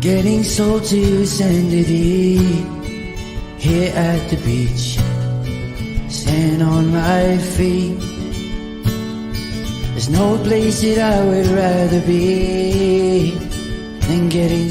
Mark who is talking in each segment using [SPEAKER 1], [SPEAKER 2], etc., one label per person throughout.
[SPEAKER 1] Getting sold to Sandy here at the beach, stand on my feet. There's no place that I would rather be than getting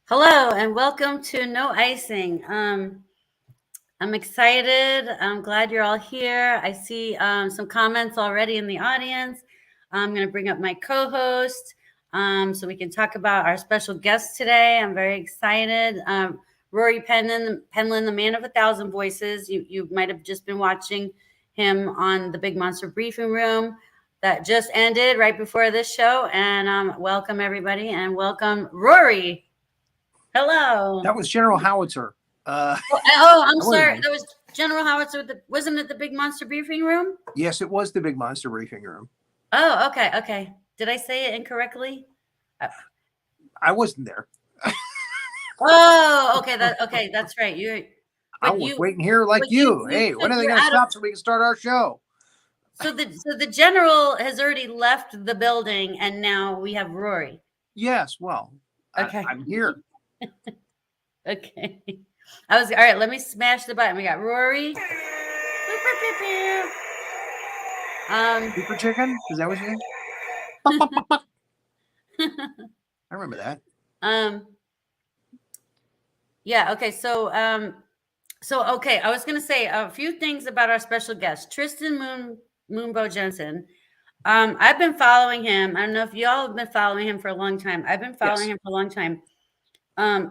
[SPEAKER 2] Hello and welcome to No Icing. I'm excited. I'm glad you're all here. I see some comments already in the audience. I'm going to bring up my co-host so we can talk about our special guest today. I'm very excited. Rory Penland, the man of 1,000 voices. You might have just been watching him on the Big Monster Briefing Room that just ended right before this show. And welcome everybody, and welcome Rory. Hello.
[SPEAKER 3] That was General Howitzer.
[SPEAKER 2] I'm sorry. That was General Howitzer. Wasn't it the Big Monster Briefing Room?
[SPEAKER 3] Yes, it was the Big Monster Briefing Room.
[SPEAKER 2] Oh, okay. Okay. Did I say it incorrectly?
[SPEAKER 3] I wasn't there.
[SPEAKER 2] Oh, okay. That's right.
[SPEAKER 3] I was waiting here like you. Hey, when are they going to stop so we can start our show?
[SPEAKER 2] So the general has already left the building, and now we have Rory.
[SPEAKER 3] Yes. Well,
[SPEAKER 2] okay.
[SPEAKER 3] I'm here.
[SPEAKER 2] Okay. All right. Let me smash the button. We got Rory.
[SPEAKER 3] Super chicken? Is that what you think? I remember that.
[SPEAKER 2] Yeah. Okay. So okay. I was going to say a few things about our special guest, Tristan Moonbo Jensen. I've been following him. I don't know if y'all have been following him for a long time. I've been following him for a long time.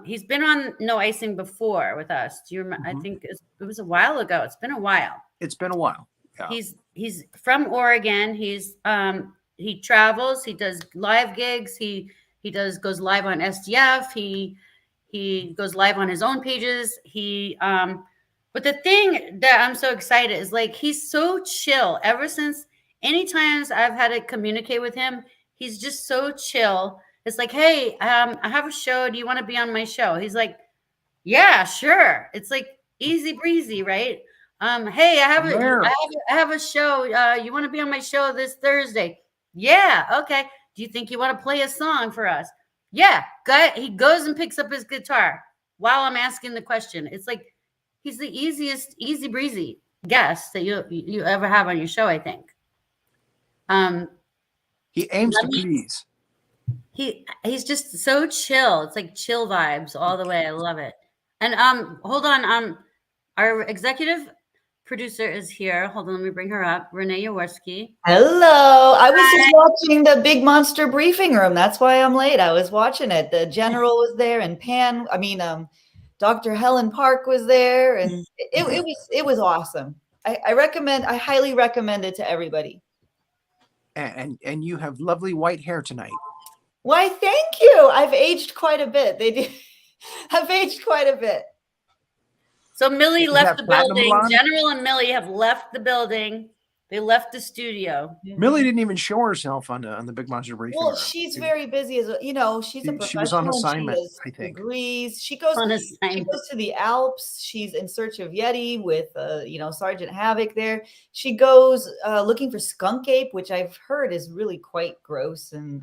[SPEAKER 2] He's been on No Icing before with us. Do you remember? Mm-hmm. I think it was a while ago. It's been a while.
[SPEAKER 3] It's been a while. Yeah.
[SPEAKER 2] He's from Oregon. He travels. He does live gigs. He goes live on SDF. He goes live on his own pages. But the thing that I'm so excited is like he's so chill. Ever since any times I've had to communicate with him, he's just so chill. It's like, hey, I have a show. Do you want to be on my show? He's like, yeah, sure. It's like easy breezy, right? Hey, I have a show. You want to be on my show this Thursday? Yeah, okay. Do you think you want to play a song for us? Yeah. He goes and picks up his guitar while I'm asking the question. It's like he's the easiest, easy breezy guest that you ever have on your show, I think.
[SPEAKER 3] He aims to please.
[SPEAKER 2] He's just so chill. It's like chill vibes all the way. I love it. And hold on. Our executive producer is here. Hold on, let me bring her up. Renee Jaworski.
[SPEAKER 4] Hello. I was just watching the Big Monster Briefing Room. That's why I'm late. I was watching it. The general was there, and Dr. Helen Park was there, and it was awesome. I highly recommend it to everybody.
[SPEAKER 3] And you have lovely white hair tonight.
[SPEAKER 4] Why, thank you. I've aged quite a bit. I've aged quite a bit.
[SPEAKER 2] So Millie left the
[SPEAKER 3] platinum
[SPEAKER 2] building.
[SPEAKER 3] blonde?
[SPEAKER 2] General and Millie have left the building. They left the studio.
[SPEAKER 3] Millie didn't even show herself on the Big Monster Briefing
[SPEAKER 4] Well,
[SPEAKER 3] Room.
[SPEAKER 4] she's very busy as she's a professional.
[SPEAKER 3] She was on assignment,
[SPEAKER 4] and she
[SPEAKER 3] I
[SPEAKER 4] has
[SPEAKER 3] think.
[SPEAKER 4] degrees. She goes to the Alps. She's in search of Yeti with Sergeant Havoc there. She goes looking for skunk ape, which I've heard is really quite gross, and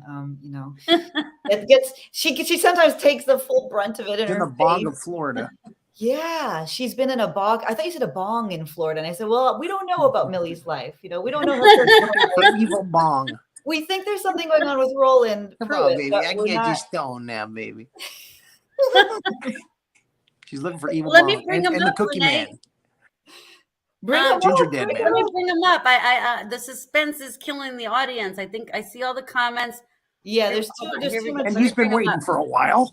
[SPEAKER 4] she sometimes takes the full brunt of it in her
[SPEAKER 3] the bog
[SPEAKER 4] face.
[SPEAKER 3] of Florida.
[SPEAKER 4] Yeah, she's been in a bog. I thought you said a bong in Florida. And I said, well, we don't know about Millie's life. We don't know her
[SPEAKER 3] evil bong.
[SPEAKER 4] We think there's something going on with Roland Pruitt.
[SPEAKER 3] Baby. I can get you stoned now, baby. She's looking for evil
[SPEAKER 2] Let
[SPEAKER 3] bong.
[SPEAKER 2] me bring him
[SPEAKER 3] and
[SPEAKER 2] up,
[SPEAKER 3] the Cookie
[SPEAKER 2] Renee.
[SPEAKER 3] Man.
[SPEAKER 4] Bring him
[SPEAKER 3] Ginger
[SPEAKER 4] up.
[SPEAKER 3] Dead Man.
[SPEAKER 2] Let me bring him up. I the suspense is killing the audience. I think I see all the comments.
[SPEAKER 4] Yeah, there's too much.
[SPEAKER 3] And he's been waiting for a while.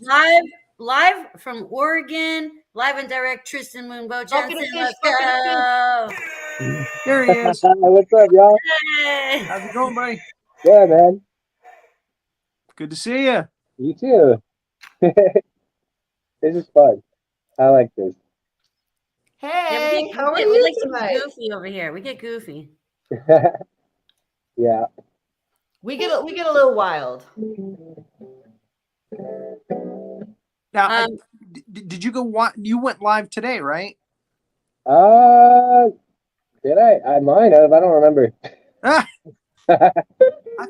[SPEAKER 2] Live from Oregon, live and direct, Tristan Moonbow Jensen. Let's go.
[SPEAKER 3] There he is.
[SPEAKER 5] What's up, y'all?
[SPEAKER 2] Hey.
[SPEAKER 3] How's it going, buddy?
[SPEAKER 5] Yeah, man.
[SPEAKER 3] Good to see you.
[SPEAKER 5] You too. This is fun. I like this.
[SPEAKER 4] Hey, how are
[SPEAKER 2] we
[SPEAKER 4] you
[SPEAKER 2] like
[SPEAKER 4] tonight?
[SPEAKER 2] goofy over here. We get goofy.
[SPEAKER 5] Yeah.
[SPEAKER 4] We get a little wild.
[SPEAKER 3] Now, did you go? You went live today, right?
[SPEAKER 5] Did I? I might have. I don't remember.
[SPEAKER 3] I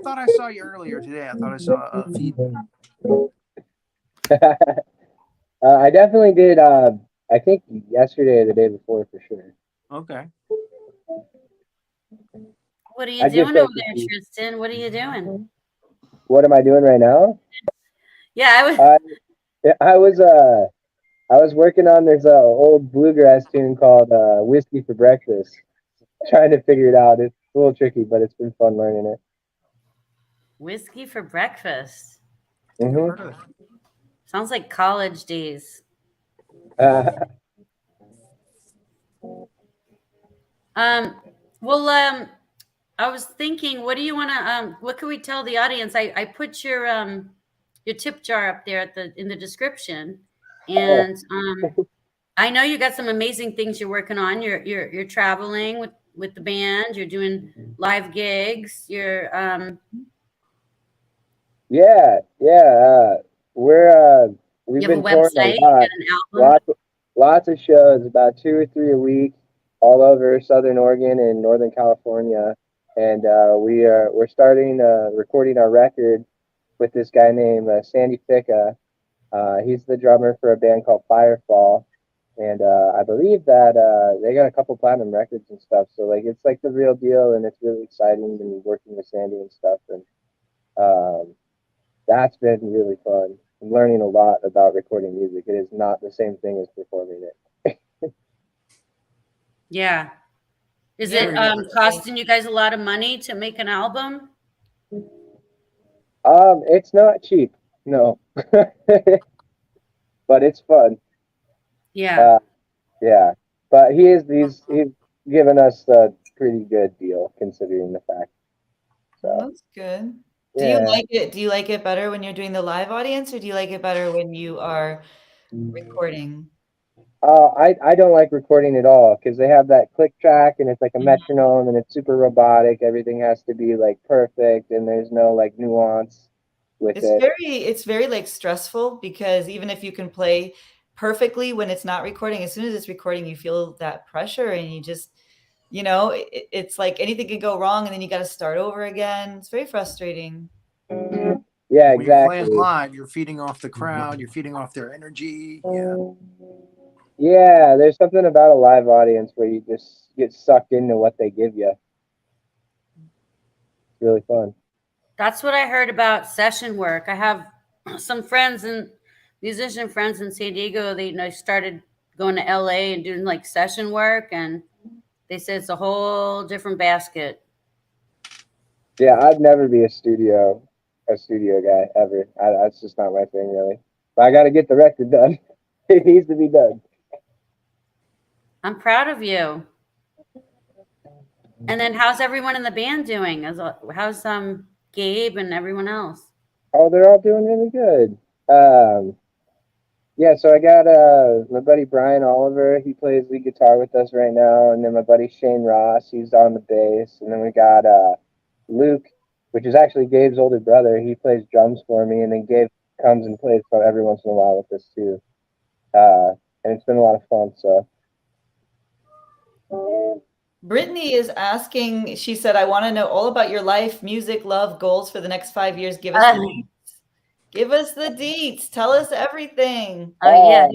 [SPEAKER 3] thought I saw you earlier today. I thought I saw a feed.
[SPEAKER 5] I definitely did. I think yesterday or the day before for sure.
[SPEAKER 3] Okay.
[SPEAKER 2] What are you doing over there, Tristan? What are you doing?
[SPEAKER 5] What am I doing right now?
[SPEAKER 2] Yeah,
[SPEAKER 5] I was working on this old bluegrass tune called "Whiskey for Breakfast." Trying to figure it out. It's a little tricky, but it's been fun learning it.
[SPEAKER 2] Whiskey for breakfast.
[SPEAKER 5] Mm-hmm.
[SPEAKER 2] Sounds like college days. I was thinking, what do you want to? What can we tell the audience? I put your tip jar up there in the description, and I know you got some amazing things you're working on. You're traveling with the band. You're doing live gigs. You're
[SPEAKER 5] we've
[SPEAKER 2] you
[SPEAKER 5] been
[SPEAKER 2] have a website.
[SPEAKER 5] touring a lot.
[SPEAKER 2] You got an album.
[SPEAKER 5] Lots of shows, about 2 or 3 a week, all over Southern Oregon and Northern California. And we're starting recording our record with this guy named Sandy Ficca. He's the drummer for a band called Firefall, and I believe that they got a couple platinum records and stuff. So like it's like the real deal, and it's really exciting to be working with Sandy and stuff. And that's been really fun. I'm learning a lot about recording music. It is not the same thing as performing it.
[SPEAKER 2] Yeah. Is it costing you guys a lot of money to make an album?
[SPEAKER 5] It's not cheap, no. But it's fun.
[SPEAKER 2] Yeah.
[SPEAKER 5] Yeah. But he's given us a pretty good deal considering the fact. So
[SPEAKER 4] that's good.
[SPEAKER 5] Yeah.
[SPEAKER 4] Do you like it? Do you like it better when you're doing the live audience, or do you like it better when you are recording?
[SPEAKER 5] I don't like recording at all because they have that click track and it's like a metronome and it's super robotic. Everything has to be like perfect and there's no like nuance with it.
[SPEAKER 4] It's very like stressful because even if you can play perfectly when it's not recording, as soon as it's recording, you feel that pressure and you just, it's like anything can go wrong and then you got to start over again. It's very frustrating.
[SPEAKER 5] Yeah, exactly.
[SPEAKER 3] When you're playing live, you're feeding off the crowd, you're feeding off their energy. Yeah.
[SPEAKER 5] Yeah, there's something about a live audience where you just get sucked into what they give you. It's really fun.
[SPEAKER 2] That's what I heard about session work. I have some friends and musician friends in San Diego. They started going to LA and doing like session work, and they said it's a whole different basket.
[SPEAKER 5] Yeah, I'd never be a studio guy ever. That's just not my thing, really. But I got to get the record done. It needs to be done.
[SPEAKER 2] I'm proud of you. And then how's everyone in the band doing? How's Gabe and everyone else?
[SPEAKER 5] Oh, they're all doing really good. Yeah, so I got my buddy Brian Oliver. He plays lead guitar with us right now, and then my buddy Shane Ross. He's on the bass, and then we got Luke, which is actually Gabe's older brother. He plays drums for me, and then Gabe comes and plays for every once in a while with us too. And it's been a lot of fun. So.
[SPEAKER 4] Brittany is asking, she said, I want to know all about your life, music, love, goals for the next 5 years. Give us the deets. Give us the deets. Tell us everything.
[SPEAKER 2] Oh yeah.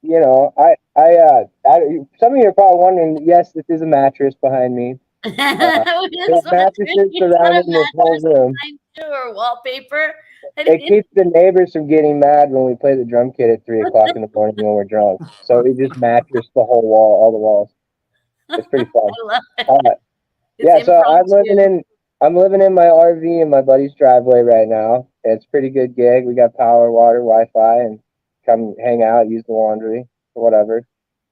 [SPEAKER 5] You know, some of you are probably wondering, yes, this is a mattress behind me. There's mattresses surrounding this whole room.
[SPEAKER 2] Or wallpaper.
[SPEAKER 5] It keeps the neighbors from getting mad when we play the drum kit at 3 o'clock in the morning when we're drunk. So we just mattress the whole wall, all the walls. It's pretty fun.
[SPEAKER 2] I love it.
[SPEAKER 5] Yeah, so I'm living in my RV in my buddy's driveway right now. It's a pretty good gig. We got power, water, Wi-Fi, and come hang out, use the laundry, or whatever.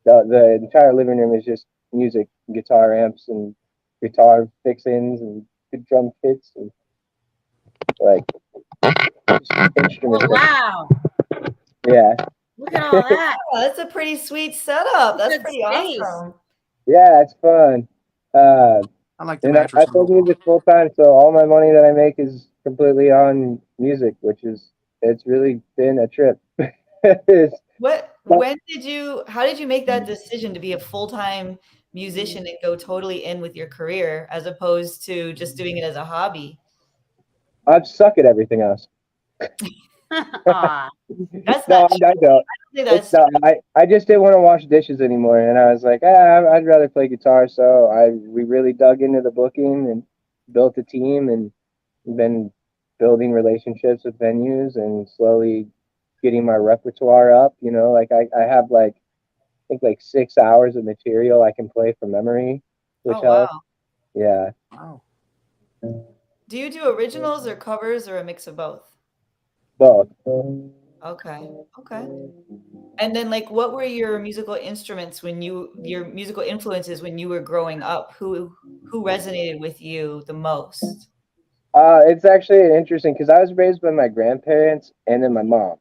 [SPEAKER 5] The entire living room is just music, guitar amps, and guitar fixings, and good drum kits, and like instruments.
[SPEAKER 2] Oh, wow!
[SPEAKER 5] Yeah.
[SPEAKER 2] Look at all that.
[SPEAKER 4] Oh, that's a pretty sweet setup. That's pretty awesome.
[SPEAKER 5] Yeah, it's fun.
[SPEAKER 3] I like the mattress.
[SPEAKER 5] I play music full time, so all my money that I make is completely on music, it's really been a trip.
[SPEAKER 4] How did you make that decision to be a full-time musician and go totally in with your career as opposed to just doing it as a hobby?
[SPEAKER 5] I suck at everything else.
[SPEAKER 4] That's
[SPEAKER 5] no, I don't. I just didn't want to wash dishes anymore, and I was like, I'd rather play guitar. So we really dug into the booking and built a team, and been building relationships with venues and slowly getting my repertoire up. You know, like I have I think 6 hours of material I can play from memory, which helps.
[SPEAKER 4] Wow.
[SPEAKER 5] Yeah.
[SPEAKER 3] Wow.
[SPEAKER 4] Do you do originals or covers or a mix of both?
[SPEAKER 5] Both.
[SPEAKER 4] Okay. And then what were your musical instruments your musical influences when you were growing up? Who resonated with you the most?
[SPEAKER 5] It's actually interesting because I was raised by my grandparents and then my mom.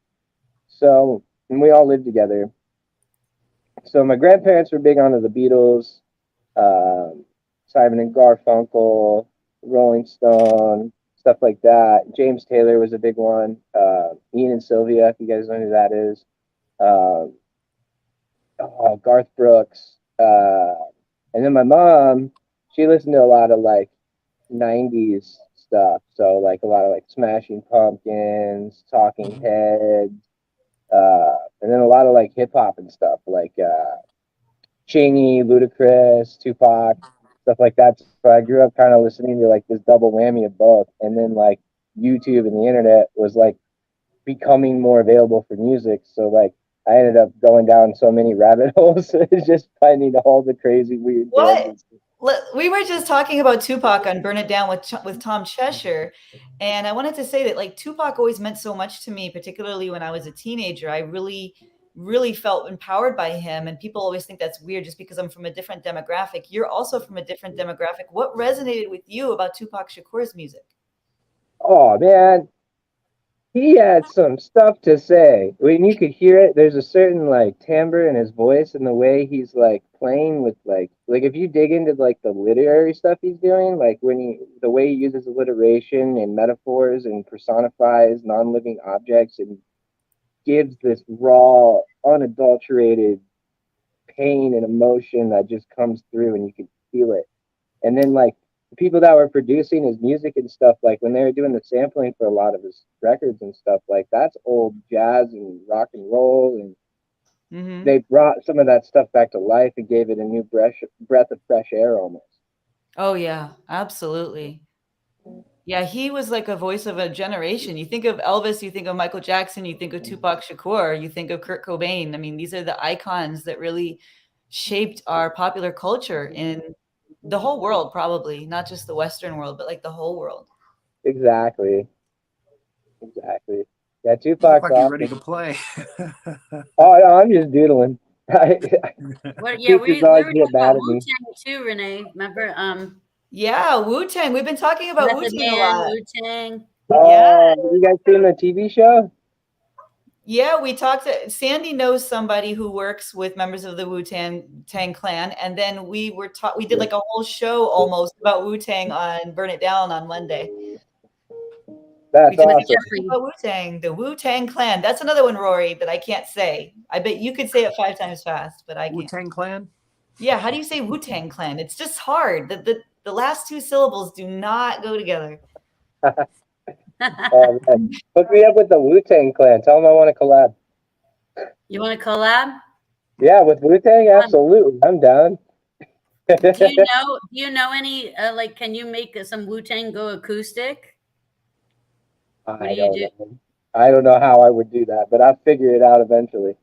[SPEAKER 5] So, and we all lived together. So my grandparents were big onto the Beatles, Simon and Garfunkel, Rolling Stone, stuff like that. James Taylor was a big one. Ian and Sylvia, if you guys know who that is. Garth Brooks. And then my mom, she listened to a lot of 90s stuff. So a lot of Smashing Pumpkins, Talking Heads, and then a lot of hip hop and stuff Chingy, Ludacris, Tupac, stuff like that. So I grew up kind of listening to this double whammy of both. And then YouTube and the internet was becoming more available for music. So I ended up going down so many rabbit holes, just finding all the crazy weird bands.
[SPEAKER 4] We were just talking about Tupac on Burn It Down with Tom Cheshire. And I wanted to say that Tupac always meant so much to me, particularly when I was a teenager. I really, really felt empowered by him. And people always think that's weird just because I'm from a different demographic. You're also from a different demographic. What resonated with you about Tupac Shakur's music?
[SPEAKER 5] Oh, man. He had some stuff to say. When you could hear it, there's a certain timbre in his voice and the way he's playing with if you dig into the literary stuff he's doing, the way he uses alliteration and metaphors and personifies non-living objects and gives this raw, unadulterated pain and emotion that just comes through and you can feel it. And then the people that were producing his music and stuff, when they were doing the sampling for a lot of his records and stuff, that's old jazz and rock and roll. And they brought some of that stuff back to life and gave it a new breath of fresh air almost.
[SPEAKER 4] Oh, yeah, absolutely. Yeah, he was a voice of a generation. You think of Elvis, you think of Michael Jackson, you think of Tupac Shakur, you think of Kurt Cobain. I mean, these are the icons that really shaped our popular culture in the whole world, probably not just the Western world, but the whole world.
[SPEAKER 5] Exactly. Yeah, Tupac's
[SPEAKER 3] awesome. You're ready to play.
[SPEAKER 5] Oh, no, I'm just doodling.
[SPEAKER 2] Well, yeah, we were talking about Wu-Tang too, Renee. Remember?
[SPEAKER 4] Yeah, Wu-Tang. We've been talking about Wu-Tang a lot.
[SPEAKER 2] Wu-Tang.
[SPEAKER 5] Yeah. You guys seen the TV show?
[SPEAKER 4] Yeah, we talked to Sandy knows somebody who works with members of the Wu-Tang Clan, and then we did like a whole show almost about Wu-Tang on Burn It Down on Monday.
[SPEAKER 5] That's awesome.
[SPEAKER 4] About Wu-Tang, the Wu-Tang Clan. That's another one, Rory, that I can't say. I bet you could say it 5 times fast, but I can't.
[SPEAKER 3] Wu-Tang Clan?
[SPEAKER 4] Yeah, how do you say Wu-Tang Clan? It's just hard. The last 2 syllables do not go together.
[SPEAKER 5] Hook me up with the Wu-Tang Clan. Tell them I want to collab.
[SPEAKER 2] You want to collab?
[SPEAKER 5] Yeah, with Wu-Tang, absolutely. I'm down.
[SPEAKER 2] Do you know any like? Can you make some Wu-Tang go acoustic?
[SPEAKER 5] I don't know how I would do that, but I'll figure it out eventually.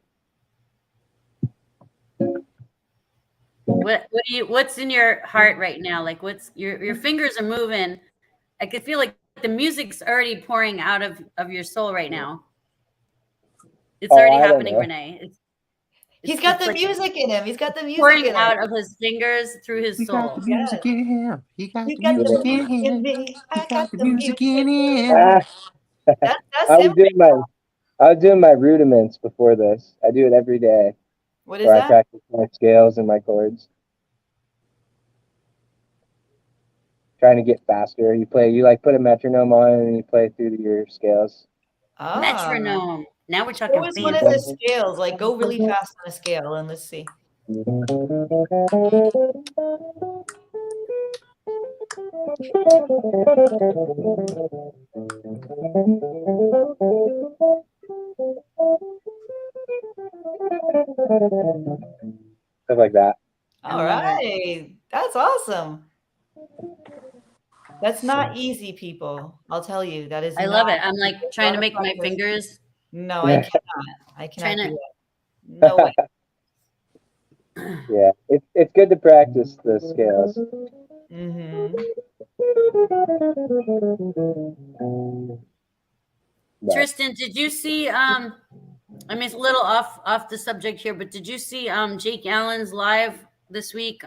[SPEAKER 2] What's in your heart right now? Like, what's your fingers are moving. I could feel like the music's already pouring out of your soul right now. It's already happening, Renee.
[SPEAKER 4] He's got the music in him. He's got the music
[SPEAKER 2] pouring out of his fingers through his soul.
[SPEAKER 3] Got the music in him. He got the music in him. He got the music in him.
[SPEAKER 4] That's
[SPEAKER 5] I was doing my rudiments before this. I do it every day.
[SPEAKER 4] What is that?
[SPEAKER 5] I practice my scales and my chords. Trying to get faster. You put a metronome on and you play through your scales.
[SPEAKER 2] Metronome. Now we're talking.
[SPEAKER 4] What was one of the scales? Like, go really fast on a scale and let's see.
[SPEAKER 5] Stuff like that.
[SPEAKER 4] All right. That's awesome. That's not easy, people. I'll tell you. That is.
[SPEAKER 2] I love it. I'm like trying to make my fingers.
[SPEAKER 4] No, I cannot. I cannot do that. No way.
[SPEAKER 5] Yeah, it's good to practice the scales.
[SPEAKER 4] Mm-hmm.
[SPEAKER 2] Tristan, did you see? I mean, it's a little off the subject here, but did you see Jake Allen's live this week?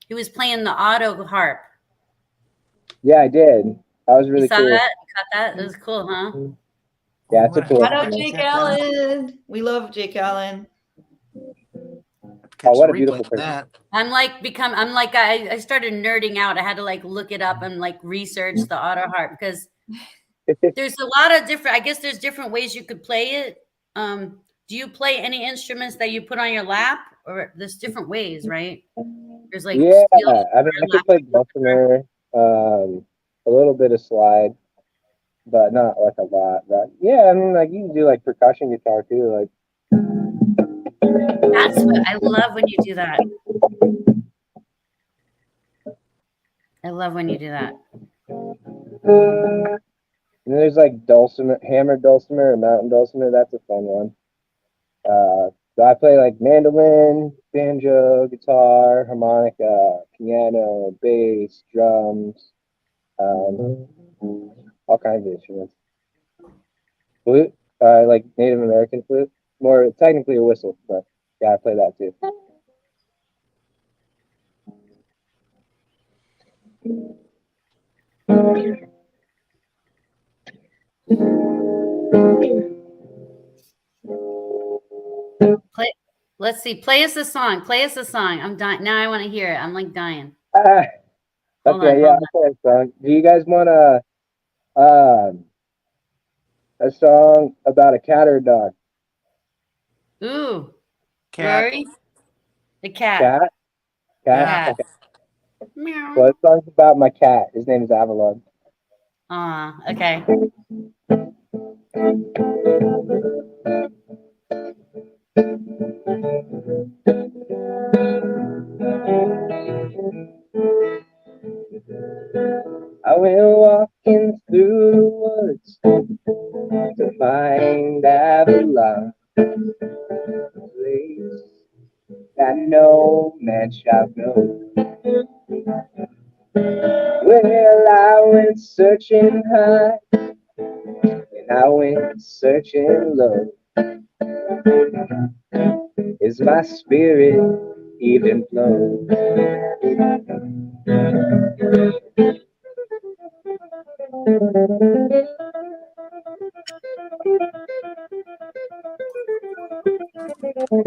[SPEAKER 2] He was playing the auto harp.
[SPEAKER 5] Yeah, I did. That was really cool.
[SPEAKER 2] You saw that? You caught that? It was cool, huh?
[SPEAKER 5] Yeah, it's a cool.
[SPEAKER 4] Shout out Jake Allen. We love Jake Allen.
[SPEAKER 5] Oh, what a beautiful person.
[SPEAKER 2] I started nerding out. I had to like look it up and like research the auto harp because there's a lot of different, I guess there's different ways you could play it. Do you play any instruments that you put on your lap, or there's different ways, right? There's like,
[SPEAKER 5] yeah, I mean, I could play dulcimer, a little bit of slide, but not like a lot. But yeah, I mean, like you can do like percussion guitar too, like.
[SPEAKER 2] That's what I love when you do that. I love when you do that.
[SPEAKER 5] And there's like dulcimer, hammered dulcimer, or mountain dulcimer. That's a fun one. So I play like mandolin, banjo, guitar, harmonica, piano, bass, drums, all kinds of instruments. Flute, like Native American flute, more technically a whistle, but yeah, I play that too.
[SPEAKER 2] Let's see. Play us a song. Play us a song. I'm dying. Now I want to hear it. I'm like dying.
[SPEAKER 5] Okay, I'll play a song. Do you guys want a song about a cat or a dog?
[SPEAKER 2] Ooh.
[SPEAKER 3] Cat.
[SPEAKER 2] Rory? The cat.
[SPEAKER 5] Cat? Okay.
[SPEAKER 2] Meow.
[SPEAKER 5] Well, this song's about my cat. His name is Avalon.
[SPEAKER 2] Okay.
[SPEAKER 5] I went walking through the woods to find Avalon, a place that no man shall go. Well, I went searching high, and I went searching low. Is my spirit even flow? Well,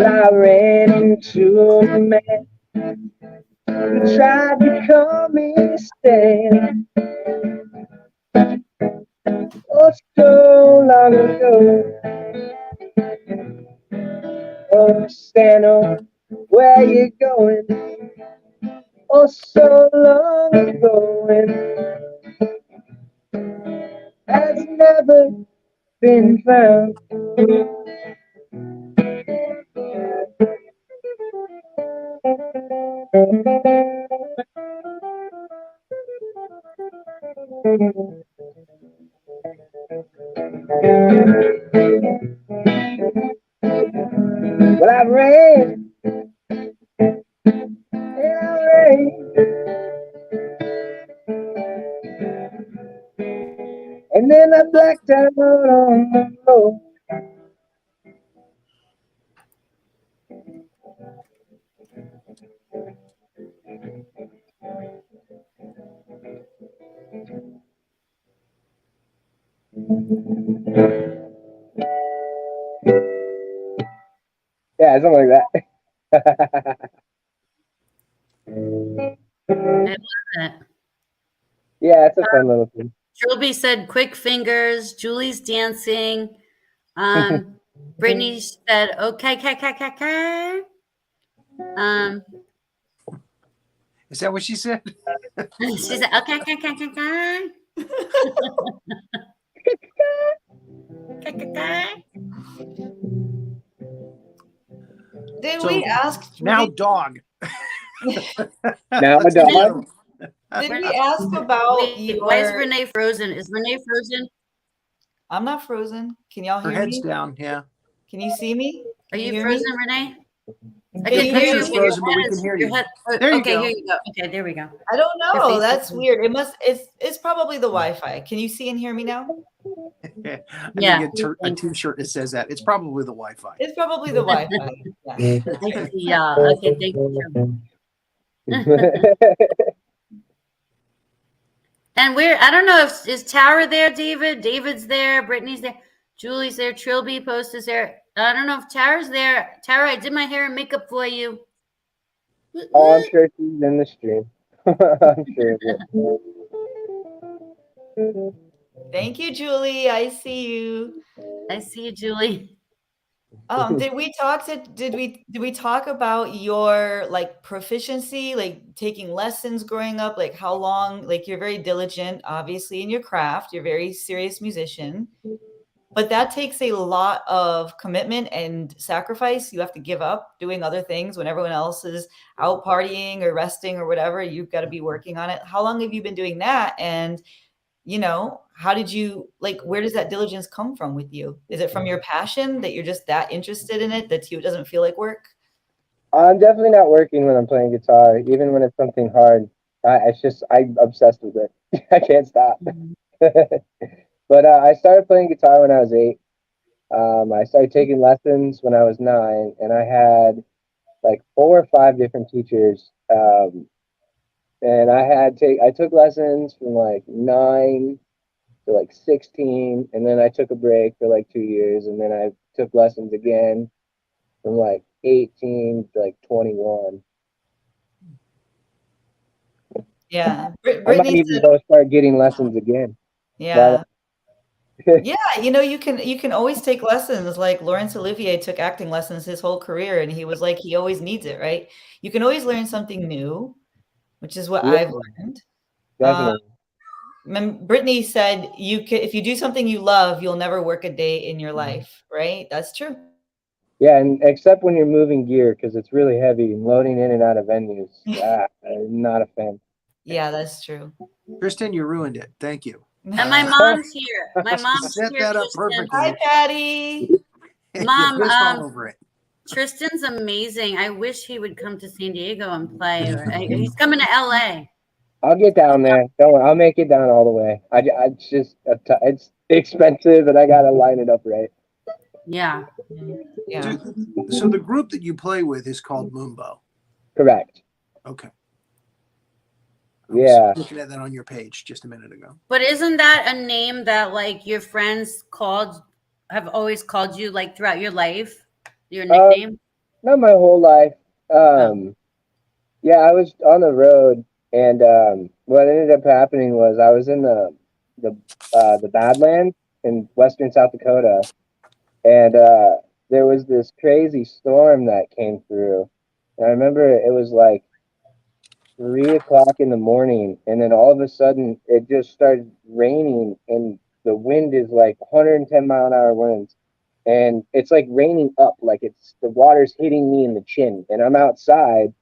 [SPEAKER 5] I ran into a man who tried to call me to stand. Oh, so long ago. Oh, Santa, where you going? Oh, so long ago, and has never been found. Well, I ran and I ran, and then I blacked out on the road. Yeah, something like that.
[SPEAKER 2] I love it.
[SPEAKER 5] Yeah, it's a fun little thing.
[SPEAKER 2] Trilby said quick fingers. Julie's dancing. Brittany said, okay, okay.
[SPEAKER 3] Is that what she said?
[SPEAKER 2] She said, okay.
[SPEAKER 4] Did
[SPEAKER 3] So,
[SPEAKER 4] we ask?
[SPEAKER 3] Now dog.
[SPEAKER 5] Now a dog.
[SPEAKER 4] Did we ask about
[SPEAKER 2] Wait, why is
[SPEAKER 4] your?
[SPEAKER 2] Renee frozen? Is Renee frozen?
[SPEAKER 4] I'm not frozen. Can y'all
[SPEAKER 3] Her
[SPEAKER 4] hear
[SPEAKER 3] head's
[SPEAKER 4] me?
[SPEAKER 3] down. Yeah.
[SPEAKER 4] Can you see me?
[SPEAKER 2] Are
[SPEAKER 4] Can
[SPEAKER 2] you
[SPEAKER 4] hear
[SPEAKER 2] frozen,
[SPEAKER 4] me?
[SPEAKER 2] Renee? I
[SPEAKER 4] Can
[SPEAKER 2] can
[SPEAKER 4] you
[SPEAKER 2] hear
[SPEAKER 4] hear
[SPEAKER 2] you.
[SPEAKER 3] Picture's
[SPEAKER 4] me?
[SPEAKER 3] frozen, but we can hear you. There you
[SPEAKER 2] Okay,
[SPEAKER 3] go.
[SPEAKER 2] here you go. Okay, there we go.
[SPEAKER 4] I don't
[SPEAKER 2] Your
[SPEAKER 4] know.
[SPEAKER 2] face
[SPEAKER 4] That's
[SPEAKER 2] is-
[SPEAKER 4] weird. It must. It's probably the Wi-Fi. Can you see and hear me now?
[SPEAKER 3] I need
[SPEAKER 2] Yeah.
[SPEAKER 3] to get a T-shirt that says that. It's probably the Wi-Fi.
[SPEAKER 4] It's probably the Wi-Fi. Yeah.
[SPEAKER 2] Yeah. Okay, thank you. And I don't know if is Tara there, David? David's there, Brittany's there, Julie's there, Trilby Post is there. I don't know if Tara's there. Tara, I did my hair and makeup for you.
[SPEAKER 5] Oh, I'm sure she's in the stream. I'm sure of it.
[SPEAKER 4] Thank you, Julie. I see you.
[SPEAKER 2] I see you, Julie.
[SPEAKER 4] Did we talk about your like proficiency, like taking lessons growing up, like how long, like you're very diligent, obviously, in your craft, you're a very serious musician, but that takes a lot of commitment and sacrifice. You have to give up doing other things when everyone else is out partying or resting or whatever. You've got to be working on it. How long have you been doing that? And how did you, like, where does that diligence come from with you? Is it from your passion that you're just that interested in it that it doesn't feel like work?
[SPEAKER 5] I'm definitely not working when I'm playing guitar, even when it's something hard. I'm obsessed with it. I can't stop. But I started playing guitar when I was 8. I started taking lessons when I was 9, and I had like 4 or 5 different teachers. And I took lessons from like 9 to like 16, and then I took a break for like 2 years, and then I took lessons again from like 18 to like 21.
[SPEAKER 4] Yeah.
[SPEAKER 5] I might
[SPEAKER 4] Brittany
[SPEAKER 5] even
[SPEAKER 4] said,
[SPEAKER 5] go start getting lessons again.
[SPEAKER 4] yeah. Yeah, you can always take lessons. Like Laurence Olivier took acting lessons his whole career, and he was like, he always needs it, right? You can always learn something new, which is what
[SPEAKER 5] Yeah,
[SPEAKER 4] I've learned.
[SPEAKER 5] definitely.
[SPEAKER 4] Brittany said, if you do something you love, you'll never work a day in your life, right? That's true.
[SPEAKER 5] Yeah, and except when you're moving gear, because it's really heavy and loading in and out of venues. I'm not a fan.
[SPEAKER 4] Yeah, that's true.
[SPEAKER 3] Kristen, you ruined it. Thank you.
[SPEAKER 2] And my mom's here. My mom's
[SPEAKER 3] Set
[SPEAKER 2] here.
[SPEAKER 3] that up
[SPEAKER 2] Tristan.
[SPEAKER 3] perfectly.
[SPEAKER 4] Hi, Patty.
[SPEAKER 2] Mom,
[SPEAKER 3] You pissed all over it.
[SPEAKER 2] Tristan's amazing. I wish he would come to San Diego and play. He's coming to LA.
[SPEAKER 5] I'll get down there. Don't worry. I'll make it down all the way. It's expensive, and I gotta line it up right.
[SPEAKER 2] Yeah.
[SPEAKER 4] Yeah.
[SPEAKER 3] So the group that you play with is called Moonbow.
[SPEAKER 5] Correct.
[SPEAKER 3] Okay. I was looking at that on your page just a minute ago.
[SPEAKER 2] But isn't that a name that like your friends have always called you like throughout your life? Your nickname?
[SPEAKER 5] Not my whole life. Yeah, I was on the road, and what ended up happening was I was in the Badlands in western South Dakota, and there was this crazy storm that came through. And I remember it was like 3 o'clock in the morning, and then all of a sudden it just started raining, and the wind is like 110-mile-an-hour winds, and it's like raining up, like it's the water's hitting me in the chin, and I'm outside,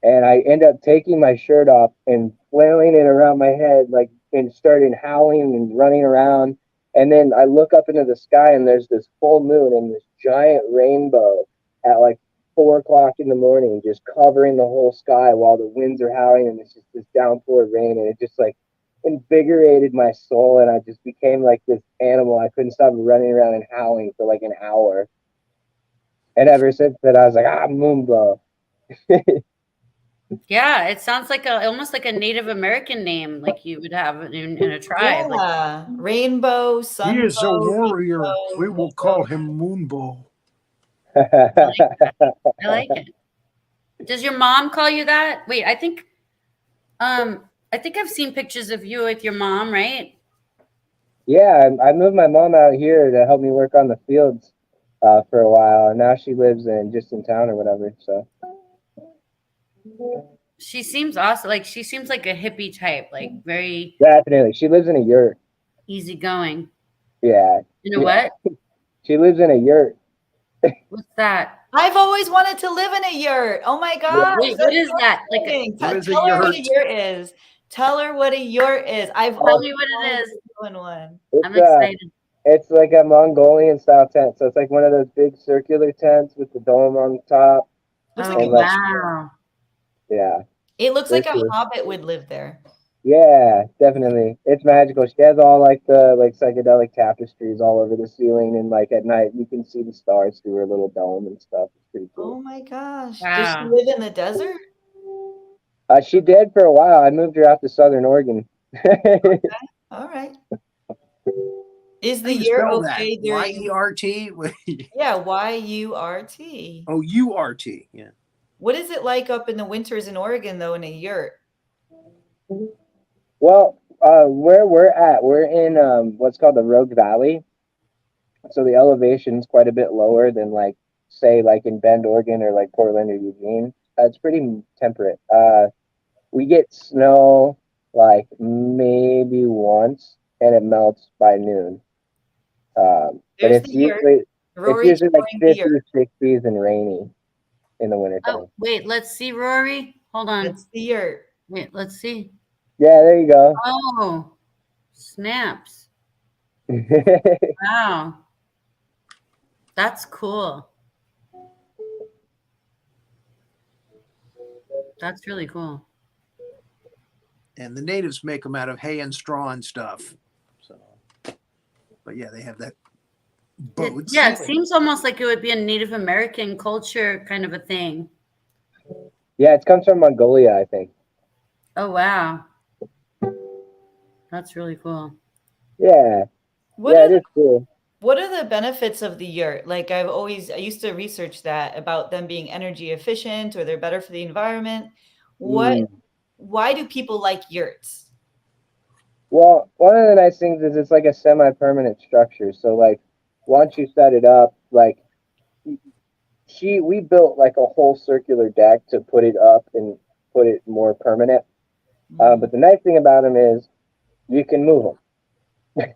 [SPEAKER 5] and I end up taking my shirt off and flailing it around my head, like, and starting howling and running around. And then I look up into the sky, and there's this full moon and this giant rainbow at like 4 o'clock in the morning, just covering the whole sky while the winds are howling, and it's just this downpour of rain, and it just like invigorated my soul, and I just became like this animal. I couldn't stop running around and howling for like an hour. And ever since then, I was like, Moonbow.
[SPEAKER 2] Yeah, it sounds like almost like a Native American name, like you would have in a tribe.
[SPEAKER 4] Yeah, Rainbow, Sunbow.
[SPEAKER 3] He is a warrior.
[SPEAKER 4] Rainbow,
[SPEAKER 3] We will call him Moonbow.
[SPEAKER 2] I like it. Does your mom call you that? Wait, I think I've seen pictures of you with your mom, right?
[SPEAKER 5] Yeah, I moved my mom out here to help me work on the fields for a while, and now she lives in town or whatever. So
[SPEAKER 2] She seems awesome. Like she seems like a hippie type, like very
[SPEAKER 5] definitely, she lives in a yurt.
[SPEAKER 2] easygoing.
[SPEAKER 5] Yeah.
[SPEAKER 2] You know what?
[SPEAKER 5] She lives in a yurt.
[SPEAKER 2] What's that?
[SPEAKER 4] I've always wanted to live in a yurt. Oh my God.
[SPEAKER 2] Wait, what is that? Like
[SPEAKER 3] What is a
[SPEAKER 4] Tell her what a
[SPEAKER 3] yurt?
[SPEAKER 4] yurt is. Tell her what a yurt is. I've
[SPEAKER 2] tell
[SPEAKER 4] always
[SPEAKER 2] me what it
[SPEAKER 4] wanted
[SPEAKER 2] is.
[SPEAKER 4] to live in one.
[SPEAKER 2] I'm excited.
[SPEAKER 5] It's like a Mongolian style tent. So it's like one of those big circular tents with the dome on the top.
[SPEAKER 4] Looks
[SPEAKER 2] Oh,
[SPEAKER 4] like a
[SPEAKER 2] wow.
[SPEAKER 5] Yeah.
[SPEAKER 4] It looks like a
[SPEAKER 5] This is-
[SPEAKER 4] hobbit would live there.
[SPEAKER 5] Yeah, definitely. It's magical. She has all like the psychedelic tapestries all over the ceiling, and like at night you can see the stars through her little dome and stuff. It's pretty
[SPEAKER 4] Oh
[SPEAKER 5] cool.
[SPEAKER 4] my gosh.
[SPEAKER 2] Wow.
[SPEAKER 4] Does she live in the desert?
[SPEAKER 5] She did for a while. I moved her out to Southern Oregon.
[SPEAKER 4] All right. Is
[SPEAKER 3] How
[SPEAKER 4] the
[SPEAKER 3] do you
[SPEAKER 4] yurt
[SPEAKER 3] spell that?
[SPEAKER 4] okay during
[SPEAKER 3] Y-E-R-T?
[SPEAKER 4] Yeah, Y-U-R-T.
[SPEAKER 3] Oh, U-R-T. Yeah.
[SPEAKER 4] What is it like up in the winters in Oregon though in a yurt?
[SPEAKER 5] Well, where we're at, we're in what's called the Rogue Valley. So the elevation is quite a bit lower than like say like in Bend, Oregon, or like Portland or Eugene. It's pretty temperate. We get snow like maybe once, and it melts by noon. But
[SPEAKER 4] There's
[SPEAKER 5] it's
[SPEAKER 4] the yurt.
[SPEAKER 5] usually
[SPEAKER 4] Rory
[SPEAKER 5] like
[SPEAKER 4] touring the
[SPEAKER 5] 50s,
[SPEAKER 4] yurt.
[SPEAKER 5] 60s, and rainy in the wintertime.
[SPEAKER 2] Oh, wait, let's see, Rory. Hold on.
[SPEAKER 4] That's the yurt.
[SPEAKER 2] Wait, let's see.
[SPEAKER 5] Yeah, there you go.
[SPEAKER 2] Oh, snaps. Wow. That's cool. That's really cool.
[SPEAKER 3] And the natives make them out of hay and straw and stuff. So, but yeah, they have that boats.
[SPEAKER 2] Yeah, it seems almost like it would be a Native American culture kind of a thing.
[SPEAKER 5] Yeah, it comes from Mongolia, I think.
[SPEAKER 2] Oh, wow. That's really cool.
[SPEAKER 5] Yeah. It is cool.
[SPEAKER 4] What are the benefits of the yurt? Like I used to research that about them being energy efficient or they're better for the environment. Why do people like yurts?
[SPEAKER 5] Well, one of the nice things is it's like a semi-permanent structure. So like once you set it up, like we built like a whole circular deck to put it up and put it more permanent. But the nice thing about them is you can move them.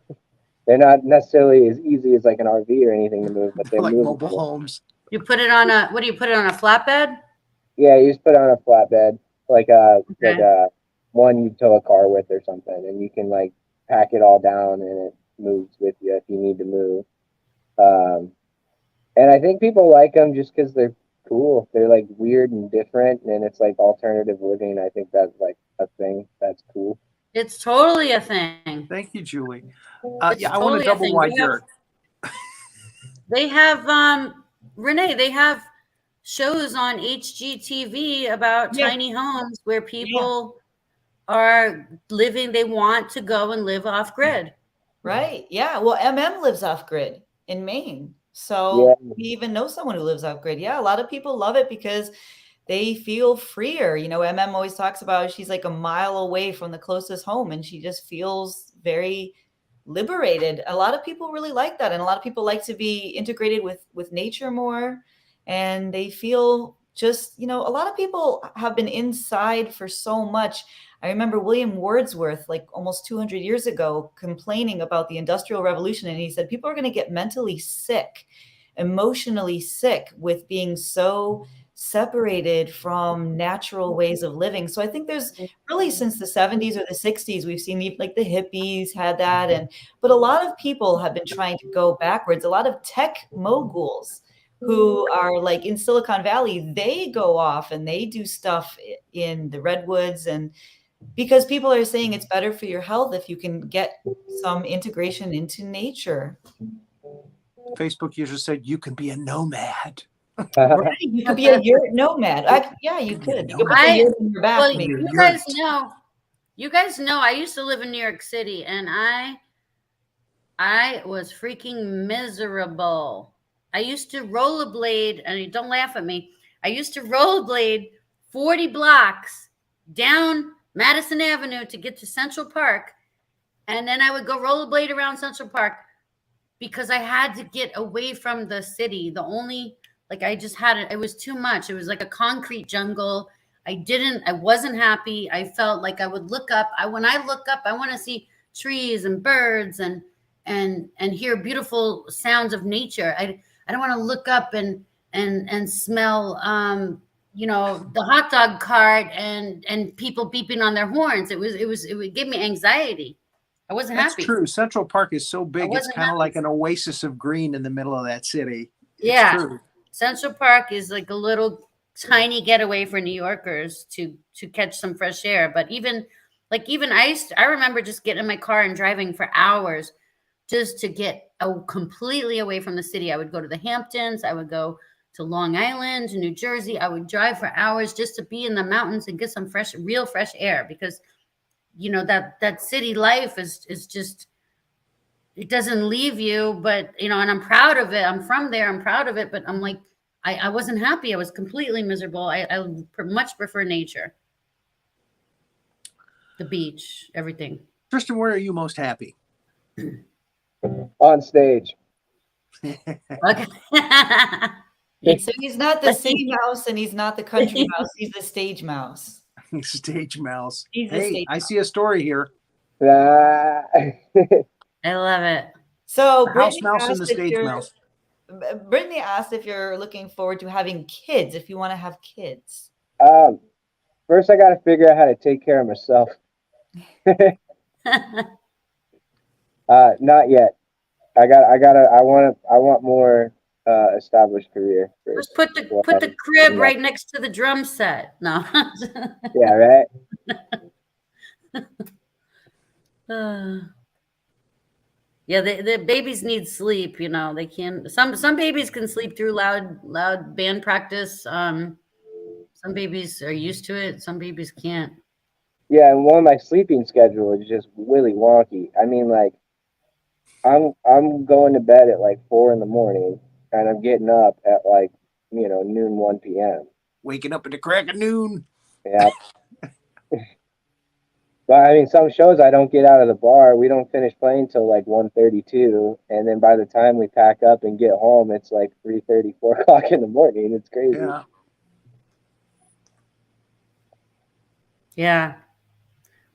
[SPEAKER 5] They're not necessarily as easy as like an RV or anything to move, but they're
[SPEAKER 3] like
[SPEAKER 5] movable.
[SPEAKER 3] mobile homes.
[SPEAKER 2] You put it on what do you put it on a flatbed?
[SPEAKER 5] Yeah, you just put it on a flatbed, like one you tow a car with or something, and you can like pack it all down and it moves with you if you need to move. And I think people like them just because they're cool. They're like weird and different, and it's like alternative living. I think that's like a thing that's cool.
[SPEAKER 2] It's totally a thing.
[SPEAKER 3] Thank you, Julie.
[SPEAKER 2] It's
[SPEAKER 3] I want
[SPEAKER 2] totally
[SPEAKER 3] a
[SPEAKER 2] a
[SPEAKER 3] double
[SPEAKER 2] thing.
[SPEAKER 3] wide yurt.
[SPEAKER 2] They have Renee, they have shows on HGTV about tiny homes where people are living, they want to go and live off grid.
[SPEAKER 4] Right. Yeah. Well, MM lives off grid in Maine. So
[SPEAKER 5] Yeah.
[SPEAKER 4] we even know someone who lives off grid. Yeah. A lot of people love it because they feel freer. You know, MM always talks about she's like a mile away from the closest home and she just feels very liberated. A lot of people really like that. And a lot of people like to be integrated with nature more. And they feel just, you know, a lot of people have been inside for so much. I remember William Wordsworth, like almost 200 years ago, complaining about the Industrial Revolution. And he said, people are going to get mentally sick, emotionally sick with being so separated from natural ways of living. So I think there's really since the 70s or the 60s, we've seen like the hippies had that. But a lot of people have been trying to go backwards. A lot of tech moguls who are like in Silicon Valley, they go off and they do stuff in the redwoods, and because people are saying it's better for your health if you can get some integration into nature.
[SPEAKER 3] Facebook user said you can be a nomad.
[SPEAKER 4] Right? You could be a yurt nomad. Yeah, you could. You could put a yurt in your back.
[SPEAKER 2] Well,
[SPEAKER 4] maybe.
[SPEAKER 2] you guys know, I used to live in New York City, and I was freaking miserable. I used to rollerblade, and don't laugh at me. I used to rollerblade 40 blocks down Madison Avenue to get to Central Park. And then I would go rollerblade around Central Park because I had to get away from the city. I just had it. It was too much. It was like a concrete jungle. I wasn't happy. I felt like I would look up. When I look up, I want to see trees and birds and hear beautiful sounds of nature. I don't want to look up and smell, the hot dog cart and people beeping on their horns. It would give me anxiety. I wasn't
[SPEAKER 3] That's
[SPEAKER 2] happy.
[SPEAKER 3] true. Central Park is so big. It's
[SPEAKER 2] wasn't
[SPEAKER 3] kind of
[SPEAKER 2] happy.
[SPEAKER 3] like an oasis of green in the middle of that city.
[SPEAKER 2] Yeah.
[SPEAKER 3] It's true.
[SPEAKER 2] Central Park is like a little tiny getaway for New Yorkers to catch some fresh air. But even I remember just getting in my car and driving for hours just to get completely away from the city. I would go to the Hamptons. I would go to Long Island, to New Jersey. I would drive for hours just to be in the mountains and get some real fresh air, because that city life is just, it doesn't leave you. But and I'm proud of it. I'm from there. I'm proud of it. But I'm like, I wasn't happy. I was completely miserable. I much prefer nature, the beach, everything.
[SPEAKER 3] Tristan, where are you most happy?
[SPEAKER 5] On stage.
[SPEAKER 2] Okay.
[SPEAKER 4] So he's not the city mouse and he's not the country mouse. He's the stage mouse.
[SPEAKER 3] Stage mouse.
[SPEAKER 4] He's the
[SPEAKER 3] Hey,
[SPEAKER 4] stage
[SPEAKER 3] I see a story here.
[SPEAKER 5] Ah.
[SPEAKER 2] I love it.
[SPEAKER 4] So
[SPEAKER 3] The house
[SPEAKER 4] Brittany
[SPEAKER 3] mouse and
[SPEAKER 4] asked
[SPEAKER 3] the
[SPEAKER 4] if
[SPEAKER 3] stage
[SPEAKER 4] you're-
[SPEAKER 3] mouse.
[SPEAKER 4] Brittany asked if you're looking forward to having kids, if you want to have kids.
[SPEAKER 5] First, I got to figure out how to take care of myself. Not yet. I want more established career first.
[SPEAKER 2] Just put the crib right next to the drum set. No.
[SPEAKER 5] Yeah, right.
[SPEAKER 2] Yeah, the babies need sleep. They can. Some babies can sleep through loud band practice. Some babies are used to it. Some babies can't.
[SPEAKER 5] Yeah, and one of my sleeping schedule is just really wonky. I mean, like, I'm going to bed at like 4 a.m. and I'm getting up at like noon, 1 p.m.
[SPEAKER 3] Waking up at the crack of noon.
[SPEAKER 5] Yeah. But I mean, some shows I don't get out of the bar. We don't finish playing till like 1:32, and then by the time we pack up and get home, it's like 3:30, 4 o'clock in the morning. It's crazy.
[SPEAKER 3] Yeah.
[SPEAKER 2] Yeah.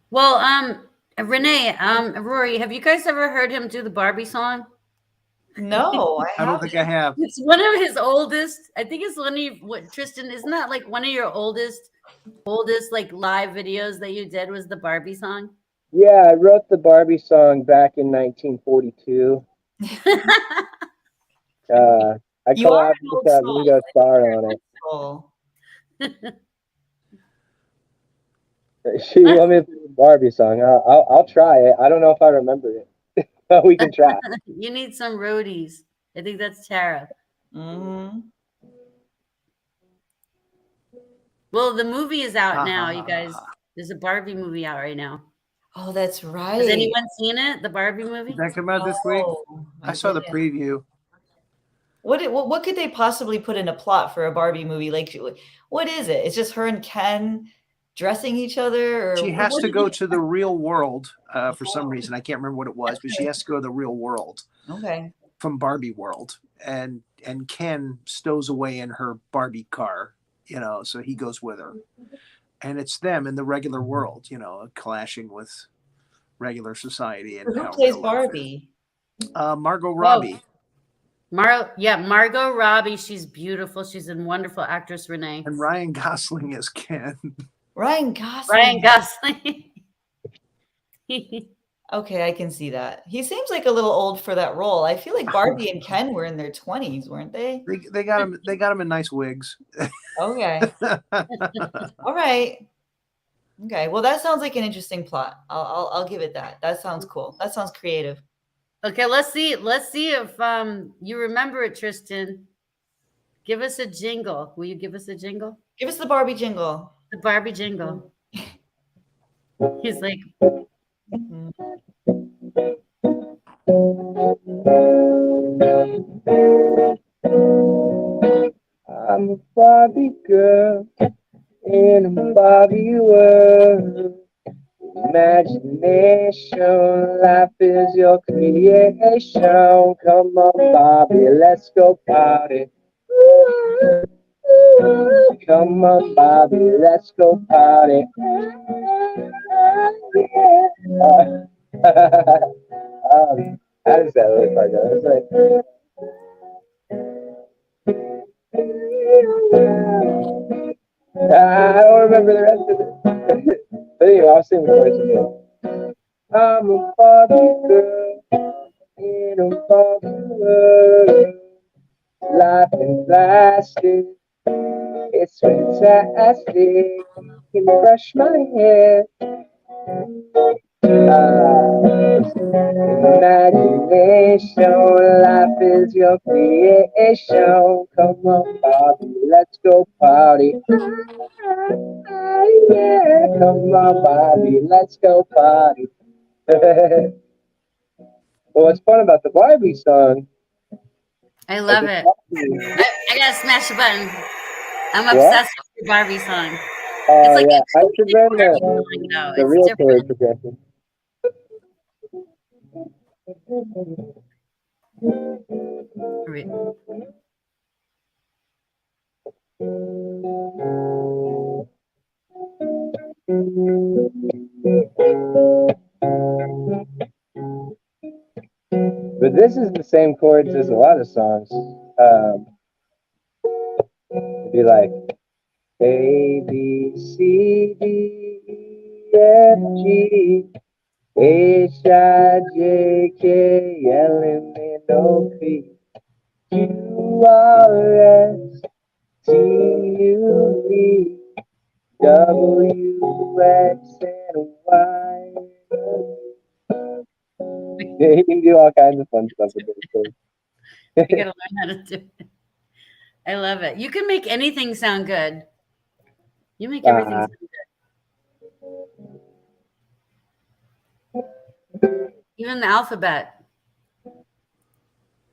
[SPEAKER 2] Well, Renee, Rory, have you guys ever heard him do the Barbie song?
[SPEAKER 4] No,
[SPEAKER 3] I don't think I have.
[SPEAKER 2] It's one of his oldest. I think it's one of Tristan, isn't that like one of your oldest like live videos that you did was the Barbie song?
[SPEAKER 5] Yeah, I wrote the Barbie song back in 1942. I
[SPEAKER 4] You are an
[SPEAKER 5] collabed
[SPEAKER 4] old
[SPEAKER 5] with
[SPEAKER 4] soul.
[SPEAKER 5] Ringo Starr on it.
[SPEAKER 4] Oh.
[SPEAKER 5] She want me to do the Barbie song. I'll try it. I don't know if I remember it, but we can try.
[SPEAKER 2] You need some roadies. I think that's Tara.
[SPEAKER 4] Mm-hmm.
[SPEAKER 2] Well, the movie is out now, you guys. There's a Barbie movie out right now.
[SPEAKER 4] Oh, that's right.
[SPEAKER 2] Has anyone seen it? The Barbie movie?
[SPEAKER 3] Did that come out this week?
[SPEAKER 4] Oh,
[SPEAKER 3] I saw the
[SPEAKER 4] didn't.
[SPEAKER 3] preview.
[SPEAKER 4] What could they possibly put in a plot for a Barbie movie? Like, what is it? It's just her and Ken dressing each other, or
[SPEAKER 3] She has
[SPEAKER 4] what
[SPEAKER 3] to
[SPEAKER 4] is
[SPEAKER 3] go
[SPEAKER 4] it?
[SPEAKER 3] to the real world for some reason. I can't remember what it was, but she has to go to the real world
[SPEAKER 4] Okay.
[SPEAKER 3] from Barbie world, and Ken stows away in her Barbie car, so he goes with her, and it's them in the regular world, clashing with regular society and
[SPEAKER 4] Who
[SPEAKER 3] how
[SPEAKER 4] plays
[SPEAKER 3] real life
[SPEAKER 4] Barbie?
[SPEAKER 3] is. Margot Robbie.
[SPEAKER 2] Margot Robbie. She's beautiful. She's a wonderful actress, Renee.
[SPEAKER 3] And Ryan Gosling is Ken.
[SPEAKER 4] Ryan Gosling.
[SPEAKER 2] Ryan Gosling.
[SPEAKER 4] Okay, I can see that. He seems like a little old for that role. I feel like Barbie and Ken were in their 20s, weren't they?
[SPEAKER 3] They got him. They got him in nice wigs.
[SPEAKER 4] Okay. All right. Okay. Well, that sounds like an interesting plot. I'll give it that. That sounds cool. That sounds creative.
[SPEAKER 2] Okay, let's see if you remember it, Tristan. Give us a jingle. Will you give us a jingle?
[SPEAKER 4] Give us the Barbie jingle.
[SPEAKER 2] The Barbie jingle. He's like,
[SPEAKER 5] I'm a Barbie girl in a Barbie world. Imagination, life is your creation. Come on, Barbie, let's go party. Come on, Barbie, let's go party. How does that really part go? It's like, I don't remember the rest of it. But anyway, I'll sing the chorus again. I'm a Barbie girl in a Barbie world. Life in plastic, it's fantastic. Can brush my hair. Imagination, life is your creation. Come on, Barbie, let's go party. Yeah, come on, Barbie, let's go party. Well, what's fun about the Barbie song?
[SPEAKER 2] I love it. I gotta smash the button. I'm
[SPEAKER 5] What?
[SPEAKER 2] obsessed with the Barbie song.
[SPEAKER 5] Oh,
[SPEAKER 2] It's like
[SPEAKER 5] yeah,
[SPEAKER 2] a
[SPEAKER 5] I should learn
[SPEAKER 2] Barbie song, though.
[SPEAKER 5] the
[SPEAKER 2] It's
[SPEAKER 5] real chord
[SPEAKER 2] different.
[SPEAKER 5] progression. But this is the same chords as a lot of songs. It'd be like A, B, C, D, E, F, G, H, I, J, K, L, M, N, O, P, Q, R, S, T, U, V, W, X, and Y. Yeah, you can do all kinds of fun stuff with this.
[SPEAKER 2] You gotta learn how to do it. I love it. You can make anything sound good. You make everything sound good. Even the alphabet.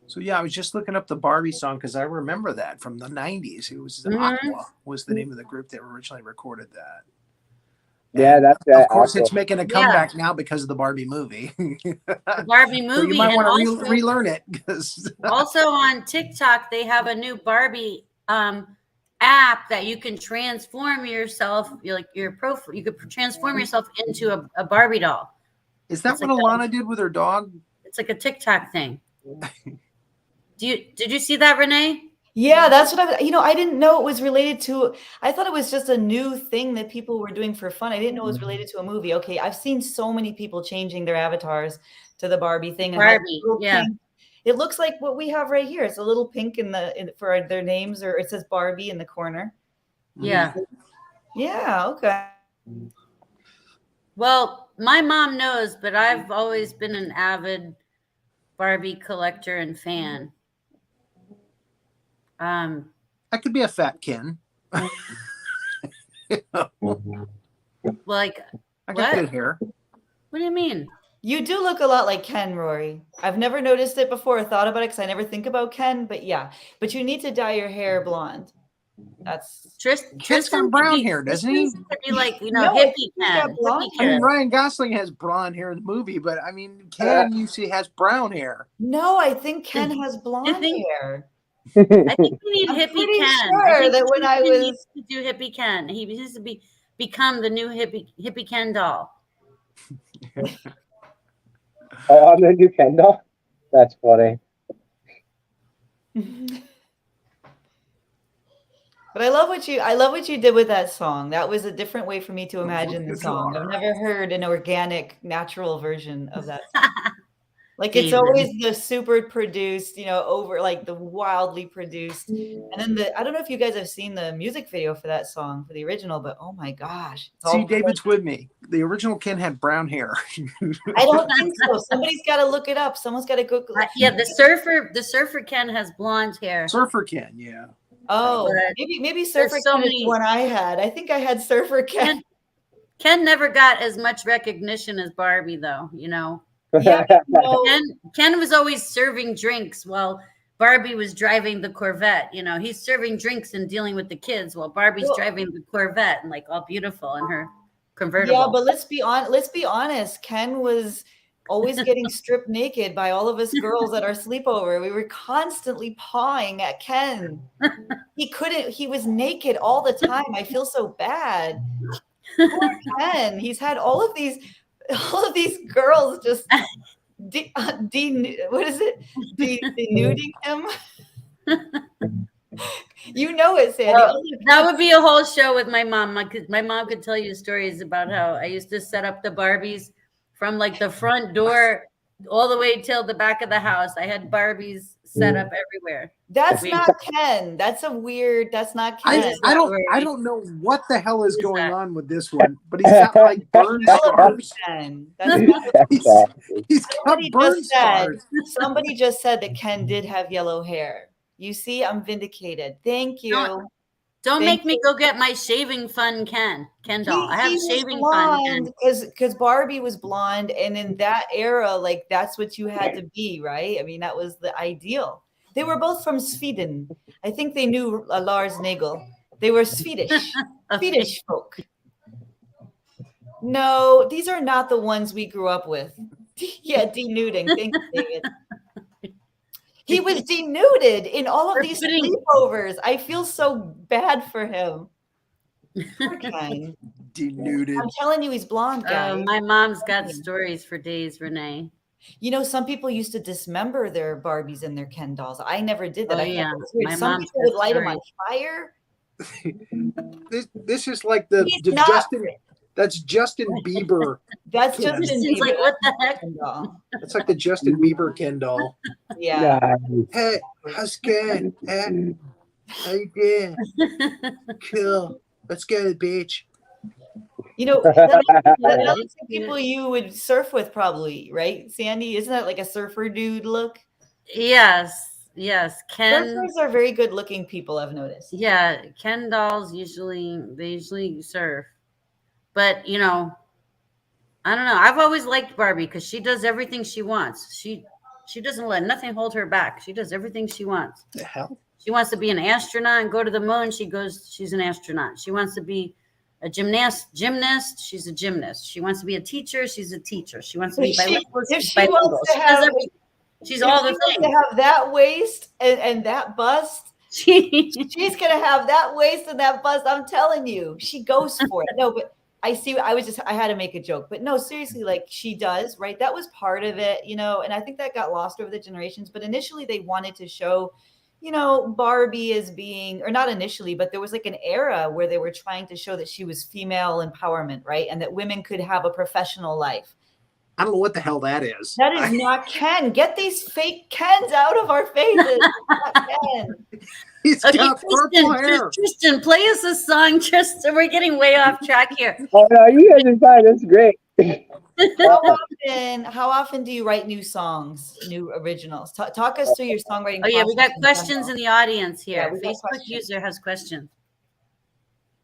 [SPEAKER 3] So yeah, I was just looking up the Barbie song because I remember that from the '90s. It was Aqua was the name of the group that originally recorded that.
[SPEAKER 5] Yeah,
[SPEAKER 3] And
[SPEAKER 5] that's right.
[SPEAKER 3] of course,
[SPEAKER 5] Aqua.
[SPEAKER 3] it's making a comeback now because of the Barbie movie.
[SPEAKER 2] The Barbie
[SPEAKER 3] So you
[SPEAKER 2] movie,
[SPEAKER 3] might
[SPEAKER 2] and
[SPEAKER 3] want to
[SPEAKER 2] also,
[SPEAKER 3] relearn it because
[SPEAKER 2] also on TikTok they have a new Barbie app that you can transform yourself, like your profile. You could transform yourself into a Barbie doll.
[SPEAKER 3] is that
[SPEAKER 2] It's
[SPEAKER 3] what
[SPEAKER 2] like
[SPEAKER 3] Alana did with her dog?
[SPEAKER 2] It's like a TikTok thing. Did you see that, Renee?
[SPEAKER 4] Yeah, that's what I didn't know it was related to, I thought it was just a new thing that people were doing for fun. I didn't know it was related to a movie. Okay, I've seen so many people changing their avatars to the Barbie thing. And
[SPEAKER 2] Barbie, yeah.
[SPEAKER 4] pink. It looks like what we have right here. It's a little pink for their names, or it says Barbie in the corner.
[SPEAKER 2] Yeah.
[SPEAKER 4] Yeah, okay.
[SPEAKER 2] Well, my mom knows, but I've always been an avid Barbie collector and fan.
[SPEAKER 3] I could be a fat Ken.
[SPEAKER 2] Like,
[SPEAKER 3] I got
[SPEAKER 2] what?
[SPEAKER 3] good hair.
[SPEAKER 2] What do you mean?
[SPEAKER 4] You do look a lot like Ken, Rory. I've never noticed it before or thought about it because I never think about Ken, but yeah. But you need to dye your hair blonde. That's
[SPEAKER 3] Ken's got brown hair, doesn't he?
[SPEAKER 2] Tristan's could be like,
[SPEAKER 4] No, I
[SPEAKER 2] hippie
[SPEAKER 4] think he's got
[SPEAKER 2] Ken.
[SPEAKER 4] blonde
[SPEAKER 2] Hippie
[SPEAKER 3] I mean,
[SPEAKER 2] Ken.
[SPEAKER 3] Ryan Gosling has blonde hair in the movie, but I mean, Ken you see has brown hair.
[SPEAKER 4] no, I think Ken has blonde
[SPEAKER 2] think-
[SPEAKER 4] hair.
[SPEAKER 2] I think we need
[SPEAKER 4] I'm
[SPEAKER 2] hippie
[SPEAKER 4] pretty
[SPEAKER 2] Ken.
[SPEAKER 4] sure
[SPEAKER 2] I think
[SPEAKER 4] that when I
[SPEAKER 2] Tristan
[SPEAKER 4] was-
[SPEAKER 2] needs to do hippie Ken. He needs to become the new hippie Ken doll.
[SPEAKER 5] Oh, I'm the new Ken doll? That's funny.
[SPEAKER 4] But I love what you did with that song. That was a different way for me to imagine the song. I've never heard an organic, natural version of that song. Like it's
[SPEAKER 2] David.
[SPEAKER 4] always the super produced, over like the wildly produced. And then I don't know if you guys have seen the music video for that song, for the original, but oh my gosh. It's
[SPEAKER 3] See,
[SPEAKER 4] all
[SPEAKER 3] David's with me. The original Ken had brown hair.
[SPEAKER 4] I don't think so. Somebody's got to look it up. Someone's got to go.
[SPEAKER 2] Yeah, the surfer Ken has blonde hair.
[SPEAKER 3] Surfer Ken, yeah.
[SPEAKER 4] Oh,
[SPEAKER 2] But
[SPEAKER 4] maybe Surfer
[SPEAKER 2] so
[SPEAKER 4] Ken is
[SPEAKER 2] many-
[SPEAKER 4] the one I had. I think I had Surfer Ken.
[SPEAKER 2] Ken never got as much recognition as Barbie, though.
[SPEAKER 4] Yeah, no.
[SPEAKER 2] Ken was always serving drinks while Barbie was driving the Corvette. He's serving drinks and dealing with the kids while Barbie's
[SPEAKER 4] Well-
[SPEAKER 2] driving the Corvette and like all beautiful in her convertible.
[SPEAKER 4] Yeah, but let's be honest. Ken was always getting stripped naked by all of us girls at our sleepover. We were constantly pawing at Ken. He was naked all the time. I feel so bad. Poor Ken. He's had all of these girls just denuding him. You know it, Sandy.
[SPEAKER 2] Well, that would be a whole show with my mom. My mom could tell you stories about how I used to set up the Barbies from like the front door all the way till the back of the house. I had Barbies set up everywhere.
[SPEAKER 4] That's
[SPEAKER 2] We-
[SPEAKER 4] not Ken. That's not Ken.
[SPEAKER 3] I don't know what the hell is going on with this one, but he's got like burn scars.
[SPEAKER 4] Ken. That's not
[SPEAKER 5] That's awesome.
[SPEAKER 3] He's got
[SPEAKER 4] Somebody
[SPEAKER 3] burn
[SPEAKER 4] just said-
[SPEAKER 3] scars.
[SPEAKER 4] Somebody just said that Ken did have yellow hair. You see, I'm vindicated. Thank you.
[SPEAKER 2] Don't
[SPEAKER 4] Thank
[SPEAKER 2] make me go get my shaving fun Ken doll. I have
[SPEAKER 4] He was
[SPEAKER 2] shaving fun Ken.
[SPEAKER 4] blonde because Barbie was blonde, and in that era, like that's what you had to be, right? I mean, that was the ideal. They were both from Sweden. I think they knew Lars Nagel. They were Swedish, Swedish folk. No, these are not the ones we grew up with. Yeah, denuding. Thank you, David. He was denuded in all of these sleepovers. I feel so bad for him. Poor Ken.
[SPEAKER 3] Denuded.
[SPEAKER 4] I'm telling you, he's blonde, guys.
[SPEAKER 2] My mom's got stories for days, Renee.
[SPEAKER 4] Some people used to dismember their Barbies and their Ken dolls. I never did that.
[SPEAKER 2] Oh,
[SPEAKER 4] I thought
[SPEAKER 2] yeah.
[SPEAKER 4] that was weird.
[SPEAKER 2] My
[SPEAKER 4] Some
[SPEAKER 2] mom's
[SPEAKER 4] people would
[SPEAKER 2] got
[SPEAKER 4] light them on fire.
[SPEAKER 3] This is like the
[SPEAKER 4] He's not-
[SPEAKER 3] Justin. That's Justin Bieber.
[SPEAKER 4] That's
[SPEAKER 3] Yeah.
[SPEAKER 4] Justin
[SPEAKER 2] She's
[SPEAKER 4] Bieber.
[SPEAKER 2] like, what the heck?
[SPEAKER 4] Ken doll.
[SPEAKER 3] That's like the Justin Bieber Ken doll.
[SPEAKER 4] Yeah.
[SPEAKER 5] Nice.
[SPEAKER 3] Hey, how's it going? How you doing? Cool. Let's go to the beach.
[SPEAKER 4] That's the people you would surf with, probably, right, Sandy? Isn't that like a surfer dude look?
[SPEAKER 2] Yes. Ken.
[SPEAKER 4] Surfers are very good-looking people, I've noticed.
[SPEAKER 2] Yeah, Ken dolls usually surf. But I don't know. I've always liked Barbie because she does everything she wants. She doesn't let nothing hold her back. She does everything she wants.
[SPEAKER 3] The hell?
[SPEAKER 2] She wants to be an astronaut and go to the moon. She's an astronaut. She wants to be a gymnast. She's a gymnast. She wants to be a teacher. She's a teacher. She wants to be bilingual.
[SPEAKER 4] If
[SPEAKER 2] She's
[SPEAKER 4] she wants
[SPEAKER 2] bilingual.
[SPEAKER 4] to
[SPEAKER 2] She does
[SPEAKER 4] have-
[SPEAKER 2] everything. She's all the
[SPEAKER 4] To
[SPEAKER 2] things.
[SPEAKER 4] have that waist and that bust, she's gonna have that waist and that bust. I'm telling you, she goes for it. No, but I had to make a joke, but no, seriously, like she does, right? That was part of it, and I think that got lost over the generations. But initially, they wanted to show, Barbie as being, or not initially, but there was like an era where they were trying to show that she was female empowerment, right, and that women could have a professional life.
[SPEAKER 3] I don't know what the hell that is.
[SPEAKER 4] That is not Ken. Get these fake Kens out of our faces. Not Ken.
[SPEAKER 3] He's
[SPEAKER 2] Okay,
[SPEAKER 3] got purple hair.
[SPEAKER 2] Tristan, play us a song, Tristan. We're getting way off track here.
[SPEAKER 5] Oh no, you guys are fine. That's great.
[SPEAKER 4] How often do you write new songs, new originals? Talk us through your songwriting.
[SPEAKER 2] Oh yeah, we got
[SPEAKER 4] process
[SPEAKER 2] questions in
[SPEAKER 4] general.
[SPEAKER 2] the audience here.
[SPEAKER 4] Yeah, we got
[SPEAKER 2] Facebook
[SPEAKER 4] questions.
[SPEAKER 2] user has questions.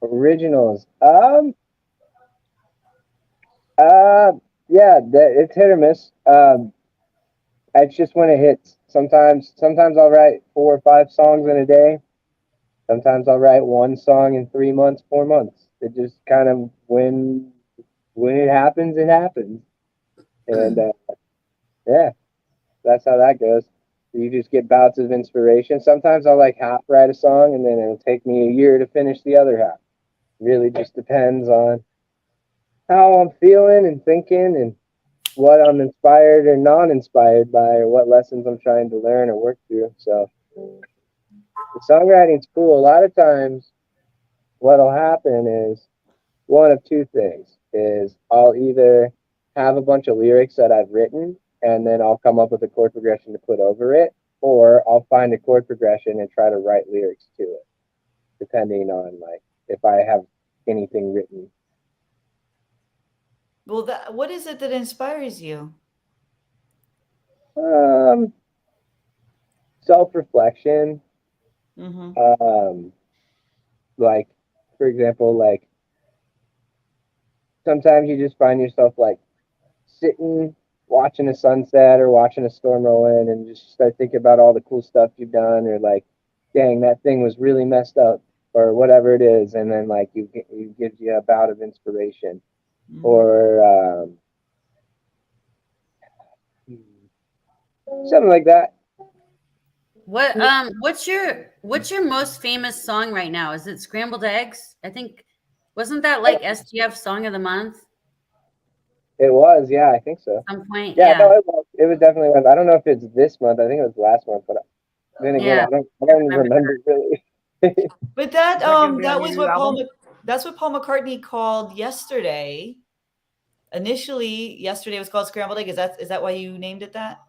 [SPEAKER 5] Originals. Yeah, it's hit or miss. It's just when it hits. Sometimes I'll write 4 or 5 songs in a day. Sometimes I'll write one song in 3 months, 4 months. It just kind of when it happens, it happens. And yeah, that's how that goes. You just get bouts of inspiration. Sometimes I'll like half write a song, and then it'll take me a year to finish the other half. Really just depends on how I'm feeling and thinking and what I'm inspired or non-inspired by, or what lessons I'm trying to learn or work through. So the songwriting's cool. A lot of times what'll happen is one of two things is I'll either have a bunch of lyrics that I've written and then I'll come up with a chord progression to put over it, or I'll find a chord progression and try to write lyrics to it, depending on like if I have anything written.
[SPEAKER 4] Well, what is it that inspires you?
[SPEAKER 5] Um, Self-reflection.
[SPEAKER 4] Mm-hmm.
[SPEAKER 5] Like for example, like sometimes you just find yourself like sitting watching a sunset or watching a storm roll in and just start thinking about all the cool stuff you've done, or like dang, that thing was really messed up, or whatever it is, and then like you gives you a bout of inspiration,
[SPEAKER 4] Mm-hmm.
[SPEAKER 5] or something like that.
[SPEAKER 2] What's your most famous song right now? Is it Scrambled Eggs? I think wasn't that like SGF Song of the Month
[SPEAKER 5] It was, yeah, I think so.
[SPEAKER 2] at some point?
[SPEAKER 5] Yeah, no,
[SPEAKER 2] Yeah.
[SPEAKER 5] it was definitely was. I don't know if it's this month. I think it was last month, but then again,
[SPEAKER 2] Yeah.
[SPEAKER 5] I don't remember really.
[SPEAKER 4] But that
[SPEAKER 3] Is that going to be on
[SPEAKER 4] that
[SPEAKER 3] your
[SPEAKER 4] was
[SPEAKER 3] new
[SPEAKER 4] what
[SPEAKER 3] album?
[SPEAKER 4] that's what Paul McCartney called yesterday. Initially, yesterday was called Scrambled Egg. Is that why you named it that?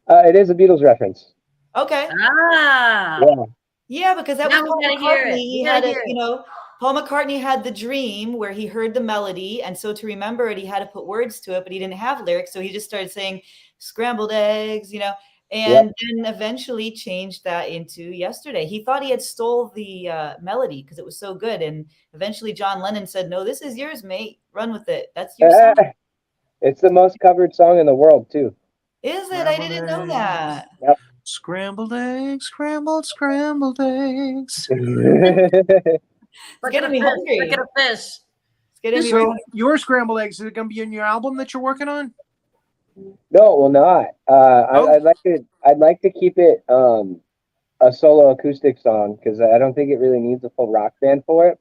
[SPEAKER 5] It is a Beatles reference.
[SPEAKER 4] Okay.
[SPEAKER 2] Ah.
[SPEAKER 5] Yeah,
[SPEAKER 4] Yeah, because that was
[SPEAKER 2] Now we
[SPEAKER 4] Paul
[SPEAKER 2] gotta hear
[SPEAKER 4] McCartney.
[SPEAKER 2] it.
[SPEAKER 4] He
[SPEAKER 2] We
[SPEAKER 4] had
[SPEAKER 2] gotta
[SPEAKER 4] a,
[SPEAKER 2] hear it.
[SPEAKER 4] Paul McCartney had the dream where he heard the melody, and so to remember it, he had to put words to it, but he didn't have lyrics, so he just started saying scrambled eggs,
[SPEAKER 5] yep.
[SPEAKER 4] and then eventually changed that into yesterday. He thought he had stole the melody because it was so good, and eventually John Lennon said, "No, this is yours, mate. Run with it. That's your song."
[SPEAKER 5] It's the most covered song in the world too.
[SPEAKER 4] Is it? I didn't know that.
[SPEAKER 5] Yep.
[SPEAKER 3] Scrambled eggs, scrambled eggs.
[SPEAKER 4] It's
[SPEAKER 2] Look at
[SPEAKER 4] getting
[SPEAKER 2] a
[SPEAKER 4] me
[SPEAKER 2] fish. Look at
[SPEAKER 4] hungry.
[SPEAKER 2] a fish.
[SPEAKER 4] It's getting me
[SPEAKER 3] So
[SPEAKER 4] really.
[SPEAKER 3] your scrambled eggs, is it going to be in your album that you're working on?
[SPEAKER 5] No, it will not.
[SPEAKER 3] Oh,
[SPEAKER 5] I'd like to keep it a solo acoustic song because I don't think it really needs a full rock band for it.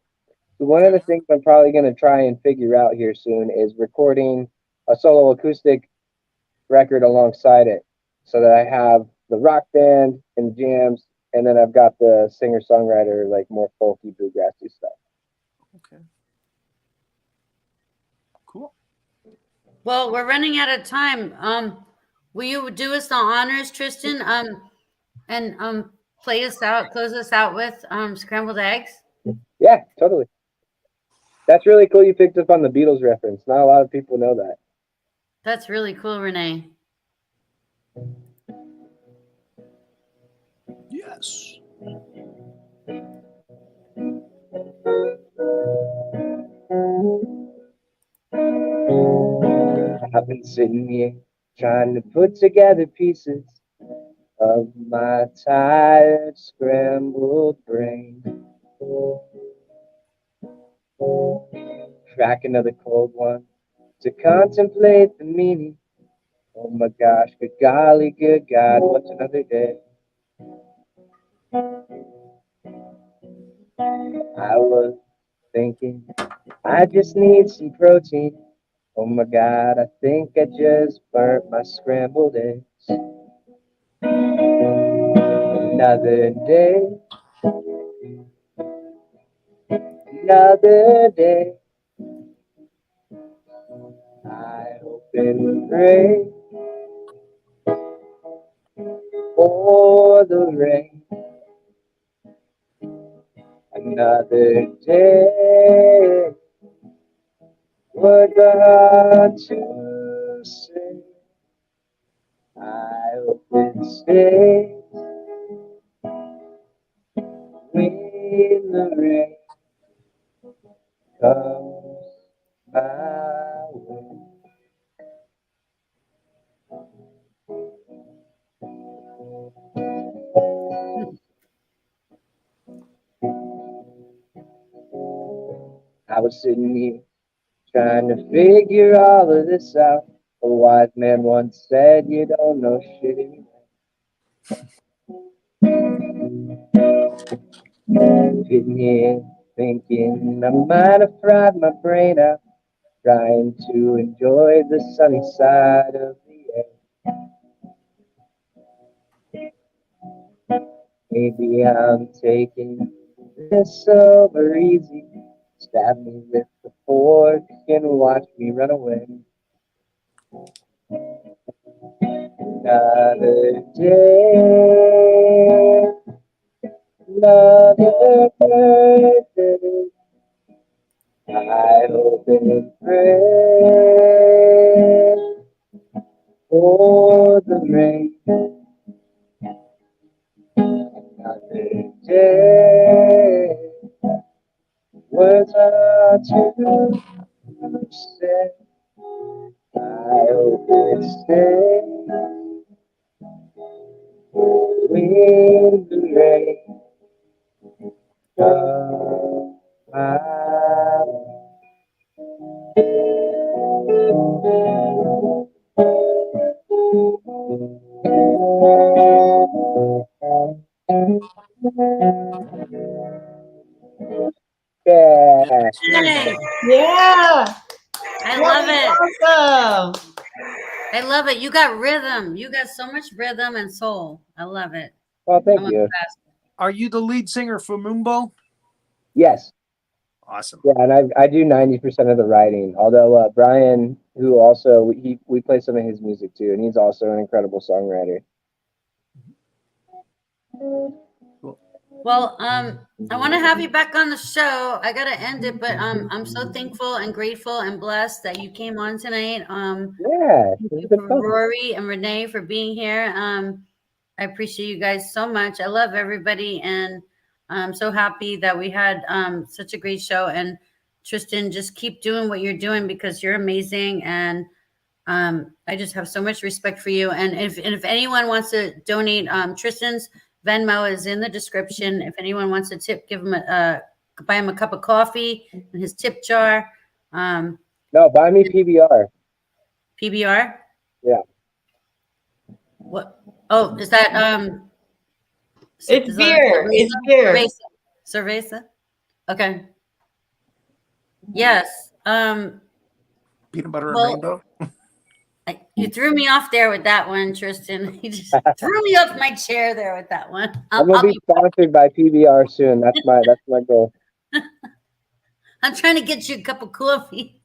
[SPEAKER 5] So one of
[SPEAKER 3] okay.
[SPEAKER 5] the things I'm probably going to try and figure out here soon is recording a solo acoustic record alongside it, so that I have the rock band and the jams, and then I've got the singer songwriter like more folky bluegrassy stuff.
[SPEAKER 3] Okay. Cool.
[SPEAKER 2] Well, we're running out of time. Will you do us the honors, Tristan? And play us out, close us out with scrambled eggs.
[SPEAKER 5] Yeah, totally. That's really cool. You picked up on the Beatles reference. Not a lot of people know that.
[SPEAKER 2] That's really cool, Renee.
[SPEAKER 3] Yes.
[SPEAKER 5] I've been sitting here trying to put together pieces of my tired, scrambled brain. Crack another cold one to contemplate the meaning. Oh my gosh, good golly, good God, what's another day? I was thinking I just need some protein. Oh my God, I think I just burnt my scrambled eggs. Another day, another day. I hope and pray for the rain. Another day, words are hard to say. I hope it stays when the rain comes my way. was sitting here trying to figure all of this out. A wise man once said, you don't know shit anyway. Sitting here thinking I might have fried my brain out, trying to enjoy the sunny side of the air. Maybe I'm taking this over easy. Stab me with the fork and watch me run away. Another day, another birthday. I hope and pray for the rain. Another day, words are too say. I hope it stays when the rain comes my way. Yeah.
[SPEAKER 2] Hey,
[SPEAKER 4] Yeah.
[SPEAKER 2] I love it.
[SPEAKER 4] Awesome.
[SPEAKER 2] I love it. You got rhythm. You got so much rhythm and soul. I love it.
[SPEAKER 5] Well, thank
[SPEAKER 2] I'm
[SPEAKER 5] you.
[SPEAKER 2] impressed.
[SPEAKER 3] Are you the lead singer for Moombo?
[SPEAKER 5] Yes.
[SPEAKER 3] Awesome.
[SPEAKER 5] Yeah, and I do 90% of the writing. Although Brian, who also we play some of his music too, and he's also an incredible songwriter.
[SPEAKER 2] Well, I want to have you back on the show. I gotta end it, but I'm so thankful and grateful and blessed that you came on tonight.
[SPEAKER 5] Yeah,
[SPEAKER 2] Thank
[SPEAKER 5] it's
[SPEAKER 2] you
[SPEAKER 5] been
[SPEAKER 2] for
[SPEAKER 5] fun.
[SPEAKER 2] Rory and Renee for being here. I appreciate you guys so much. I love everybody, and I'm so happy that we had such a great show. And Tristan, just keep doing what you're doing because you're amazing, and I just have so much respect for you. And if anyone wants to donate, Tristan's Venmo is in the description. If anyone wants to tip, give him buy him a cup of coffee in his tip jar.
[SPEAKER 5] No, buy me PBR.
[SPEAKER 2] PBR.
[SPEAKER 5] Yeah.
[SPEAKER 2] What? Oh, is that
[SPEAKER 4] It's
[SPEAKER 2] is that
[SPEAKER 4] beer. It's beer.
[SPEAKER 2] Cerveza? Okay. Yes.
[SPEAKER 3] Peanut butter and
[SPEAKER 2] Well,
[SPEAKER 3] rainbow?
[SPEAKER 2] you threw me off there with that one, Tristan. You just threw me off my chair there with that one.
[SPEAKER 5] I'm gonna be sponsored by PBR soon. That's my goal.
[SPEAKER 2] I'm trying to get you a cup of coffee.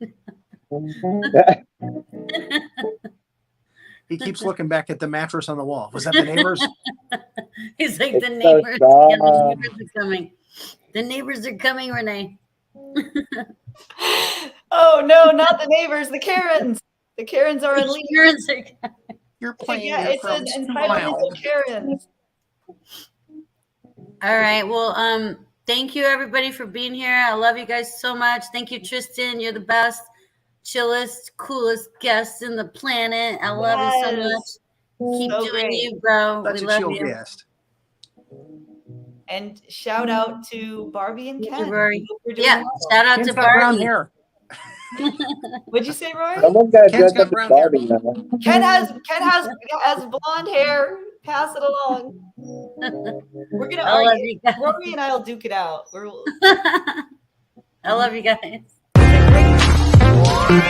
[SPEAKER 3] He keeps looking back at the mattress on the wall. Was that the neighbors?
[SPEAKER 2] He's like,
[SPEAKER 5] It's
[SPEAKER 2] the
[SPEAKER 5] so
[SPEAKER 2] neighbors.
[SPEAKER 5] soft.
[SPEAKER 2] Yeah, the neighbors are coming. The neighbors are coming, Renee.
[SPEAKER 4] Oh no, not the neighbors, the Karens. The Karens are
[SPEAKER 2] The
[SPEAKER 4] unleashed.
[SPEAKER 2] Karens are-
[SPEAKER 3] You're playing
[SPEAKER 4] Yeah,
[SPEAKER 3] your
[SPEAKER 4] it's an
[SPEAKER 3] cards too
[SPEAKER 4] entitlement
[SPEAKER 3] loud.
[SPEAKER 4] of Karens.
[SPEAKER 2] All right. Well, thank you everybody for being here. I love you guys so much. Thank you, Tristan. You're the best, chillest, coolest guest in the planet. I love you so
[SPEAKER 4] Yes.
[SPEAKER 2] much. Keep
[SPEAKER 4] So
[SPEAKER 2] doing
[SPEAKER 4] great.
[SPEAKER 2] you, bro.
[SPEAKER 3] Such
[SPEAKER 2] We
[SPEAKER 3] a
[SPEAKER 2] love
[SPEAKER 3] chill
[SPEAKER 2] you.
[SPEAKER 3] guest.
[SPEAKER 4] And shout out to Barbie and
[SPEAKER 2] Thank you,
[SPEAKER 4] Ken.
[SPEAKER 2] Rory.
[SPEAKER 4] Hope you're doing
[SPEAKER 2] Yeah.
[SPEAKER 4] well.
[SPEAKER 2] Shout out
[SPEAKER 3] Ken's
[SPEAKER 2] to
[SPEAKER 3] got brown
[SPEAKER 2] Barbie.
[SPEAKER 3] hair.
[SPEAKER 4] What'd you say, Rory?
[SPEAKER 5] Someone's got to
[SPEAKER 3] Ken's
[SPEAKER 5] dress
[SPEAKER 3] got
[SPEAKER 5] up as
[SPEAKER 3] brown hair.
[SPEAKER 5] Barbie now.
[SPEAKER 4] Ken has blonde hair. Pass it along. We're gonna
[SPEAKER 2] I love
[SPEAKER 4] argue.
[SPEAKER 2] you guys.
[SPEAKER 4] Rory and I'll duke it out.
[SPEAKER 2] I love you guys.
[SPEAKER 4] We're